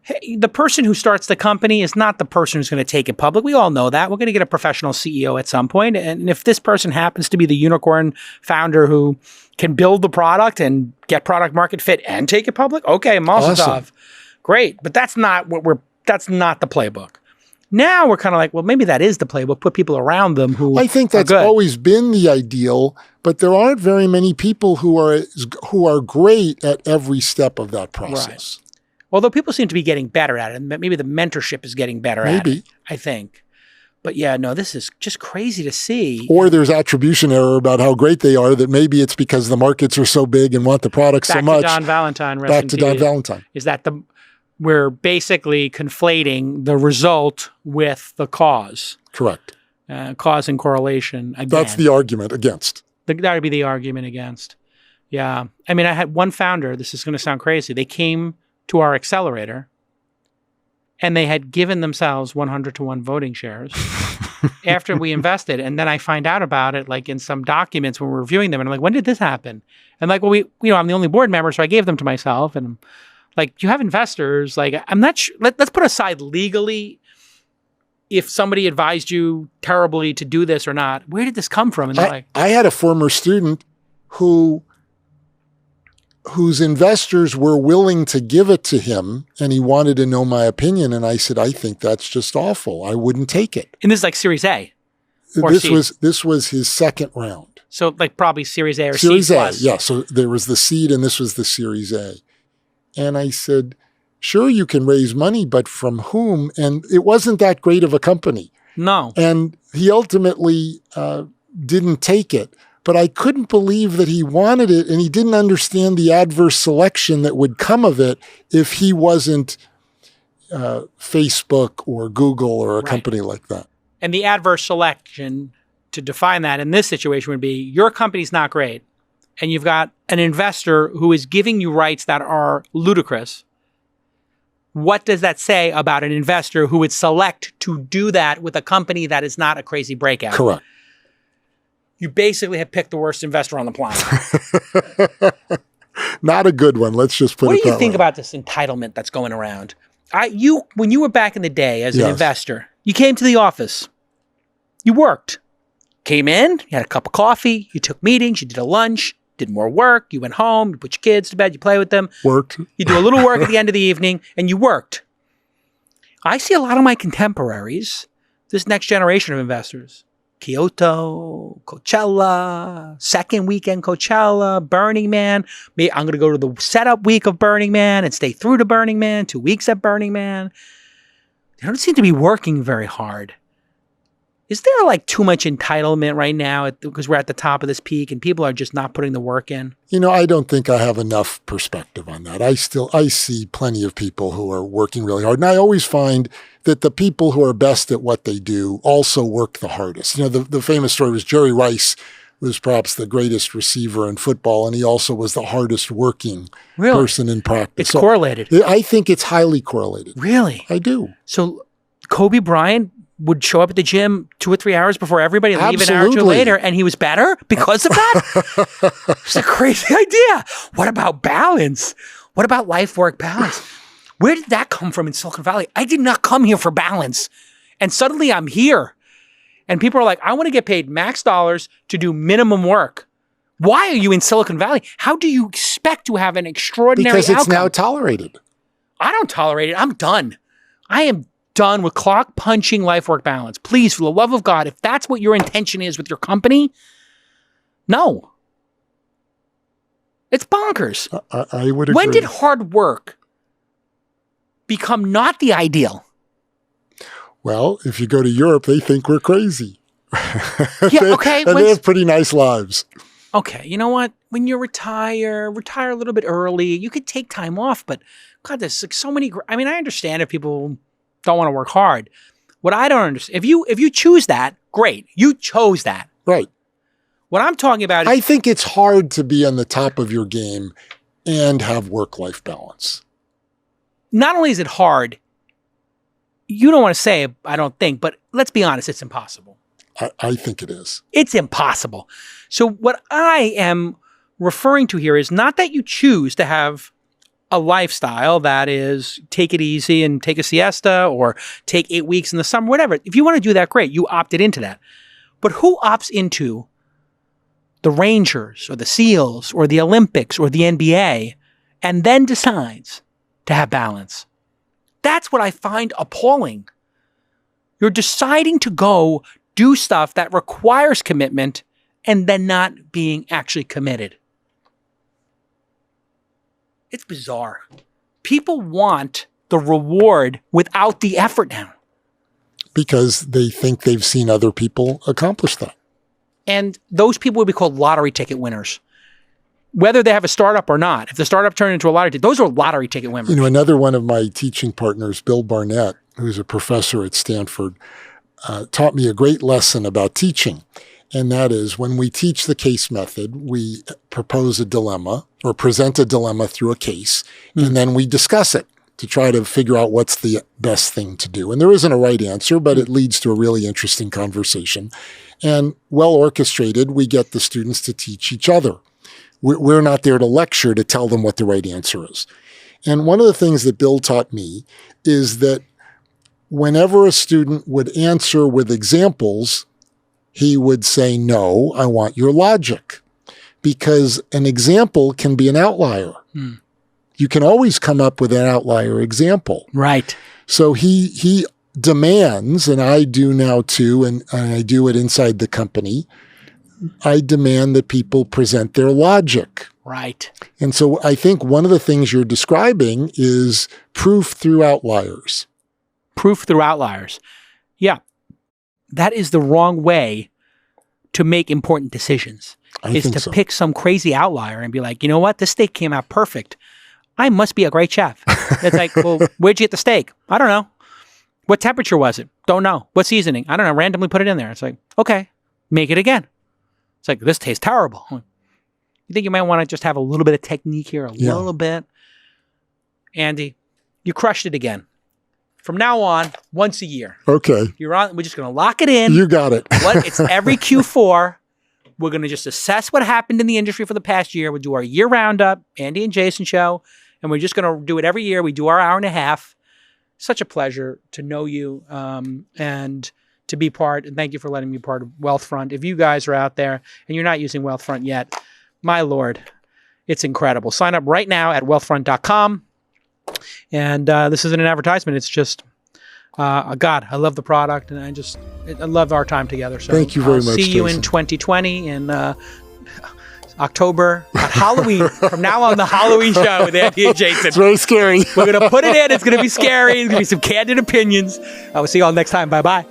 hey, the person who starts the company is not the person who's going to take it public. We all know that. We're going to get a professional CEO at some point. And if this person happens to be the unicorn founder who can build the product and get product market fit and take it public, okay, Mazel tov. Great. But that's not that's not the playbook. Now we're kind of like, well, maybe that is the playbook. Put people around them who I think that's always been the ideal, but there aren't very many people who are great at every step of that process. Right. Although people seem to be getting better at it, and maybe the mentorship is getting better at it, I think. But yeah, no, this is just crazy to see. Or there's attribution error about how great they are, that maybe it's because the markets are so big and want the product so much. Back to Don Valentine. Back to Don Valentine. Is that we're basically conflating the result with the cause. Correct. Cause and correlation. Again. That's the argument against. That would be the argument against. Yeah. I mean, I had one founder, this is going to sound crazy. They came to our accelerator and they had given themselves 100 to 1 voting shares after we invested. And then I find out about it like in some documents when we're reviewing them. And I'm like, when did this happen? And like, well, I'm the only board member, so I gave them to myself. And like, you have investors, like, I'm not sure, let's put aside legally if somebody advised you terribly to do this or not. Where did this come from? And they're like, I had a former student whose investors were willing to give it to him, and he wanted to know my opinion. And I said, I think that's just awful. I wouldn't take it. and this is like Series A. Or This seed. was his second round. So like probably Series A or Series C A, plus. yeah. So there was the seed, and this was the Series A. And I said, sure, you can raise money, but from whom? And it wasn't that great of a company. No. And he ultimately didn't take it. But I couldn't believe that he wanted it, and he didn't understand the adverse selection that would come of it if he wasn't Facebook or Google or a company like that. And the adverse selection, to define that in this situation, would be your company's not great, and you've got an investor who is giving you rights that are ludicrous. What does that say about an investor who would select to do that with a company that is not a crazy breakout? Correct. You basically have picked the worst investor on the planet. Not a good one. Let's just put it that way. What do you think about this entitlement that's going around? When you were back in the day as an investor, you came to the office. You worked. Came in, you had a cup of coffee, you took meetings, you did a lunch, did more work, you went home, you put your kids to bed, you play with them. Worked. You do a little work at the end of the evening, and you worked. I see a lot of my contemporaries, this next generation of investors, Kyoto, Coachella, second weekend Coachella, Burning Man. Maybe I'm going to go to the setup week of Burning Man and stay through to Burning Man, 2 weeks at Burning Man. They don't seem to be working very hard. Is there like too much entitlement right now because we're at the top of this peak and people are just not putting the work in? I don't think I have enough perspective on that. I see plenty of people who are working really hard. And I always find that the people who are best at what they do also work the hardest. The famous story was Jerry Rice was perhaps the greatest receiver in football, and he also was the hardest working person in practice. It's correlated. I think it's highly correlated. Really? I do. So Kobe Bryant would show up at the gym 2 or 3 hours before everybody and leave an hour or two later, and he was better because of that? It's a crazy idea. What about balance? What about life-work balance? Where did that come from in Silicon Valley? I did not come here for balance. And suddenly I'm here. And people are like, I want to get paid max dollars to do minimum work. Why are you in Silicon Valley? How do you expect to have an extraordinary outcome? Because it's now tolerated. I don't tolerate it. I'm done. I am done with clock punching life work balance. Please, for the love of God, if that's what your intention is with your company, no. It's bonkers. I would agree. When did hard work become not the ideal? Well, if you go to Europe, they think we're crazy. Yeah, okay. And they have pretty nice lives. Okay, you know what? When you retire a little bit early. You could take time off, but God, there's like so many. I mean, I understand if people don't want to work hard. What I don't understand, if you choose that, great. You chose that. Right. What I'm talking about is, I think it's hard to be on the top of your game and have work-life balance. not only is it hard, you don't want to say it, I don't think, but let's be honest, it's impossible. I think it is. It's impossible. So what I am referring to here is not that you choose to have a lifestyle that is take it easy and take a siesta or take 8 weeks in the summer, whatever. If you want to do that, great. You opted into that. But who opts into the Rangers or the SEALs or the Olympics or the NBA and then decides to have balance? That's what I find appalling. You're deciding to go do stuff that requires commitment and then not being actually committed. It's bizarre. People want the reward without the effort now. Because they think they've seen other people accomplish that. And those people would be called lottery ticket winners. Whether they have a startup or not. If the startup turned into a lottery ticket, those are lottery ticket winners. You know, another one of my teaching partners, Bill Barnett, who's a professor at Stanford, taught me a great lesson about teaching. And that is when we teach the case method, we propose a dilemma or present a dilemma through a case, and then we discuss it to try to figure out what's the best thing to do. And there isn't a right answer, but it leads to a really interesting conversation. And well orchestrated, we get the students to teach each other. We're not there to lecture to tell them what the right answer is. And one of the things that Bill taught me is that whenever a student would answer with examples, he would say, no, I want your logic. Because an example can be an outlier. You can always come up with an outlier example. Right. So he demands, and I do now too, and I do it inside the company, I demand that people present their logic. Right. And so I think one of the things you're describing is proof through outliers. Proof through outliers. Yeah. That is the wrong way to make important decisions. Is to pick some crazy outlier and be like, you know what? This steak came out perfect. I must be a great chef. It's like, well, where'd you get the steak? I don't know. What temperature was it? Don't know. What seasoning? I don't know. Randomly put it in there. It's like, okay, make it again. It's like, this tastes terrible. You think you might want to just have a little bit of technique here, a little bit? Andy, you crushed it again. From now on, once a year. Okay. You're on. We're just going to lock it in. You got it. It's every Q4. We're going to just assess what happened in the industry for the past year. We'll do our year roundup, Andy and Jason show, and we're just going to do it every year. We do our hour and a half. Such a pleasure to know you and to be part. And thank you for letting me be part of Wealthfront. If you guys are out there and you're not using Wealthfront yet, my Lord, it's incredible. Sign up right now at wealthfront.com. And this isn't an advertisement. It's just, God, I love the product, and I love our time together. So thank you very much. See you in 2020 in October, Halloween. From now on, the Halloween show with Andy and Jason. It's very scary. We're going to put it in. It's going to be scary. There's going to be some candid opinions. I will see you all next time. Bye-bye.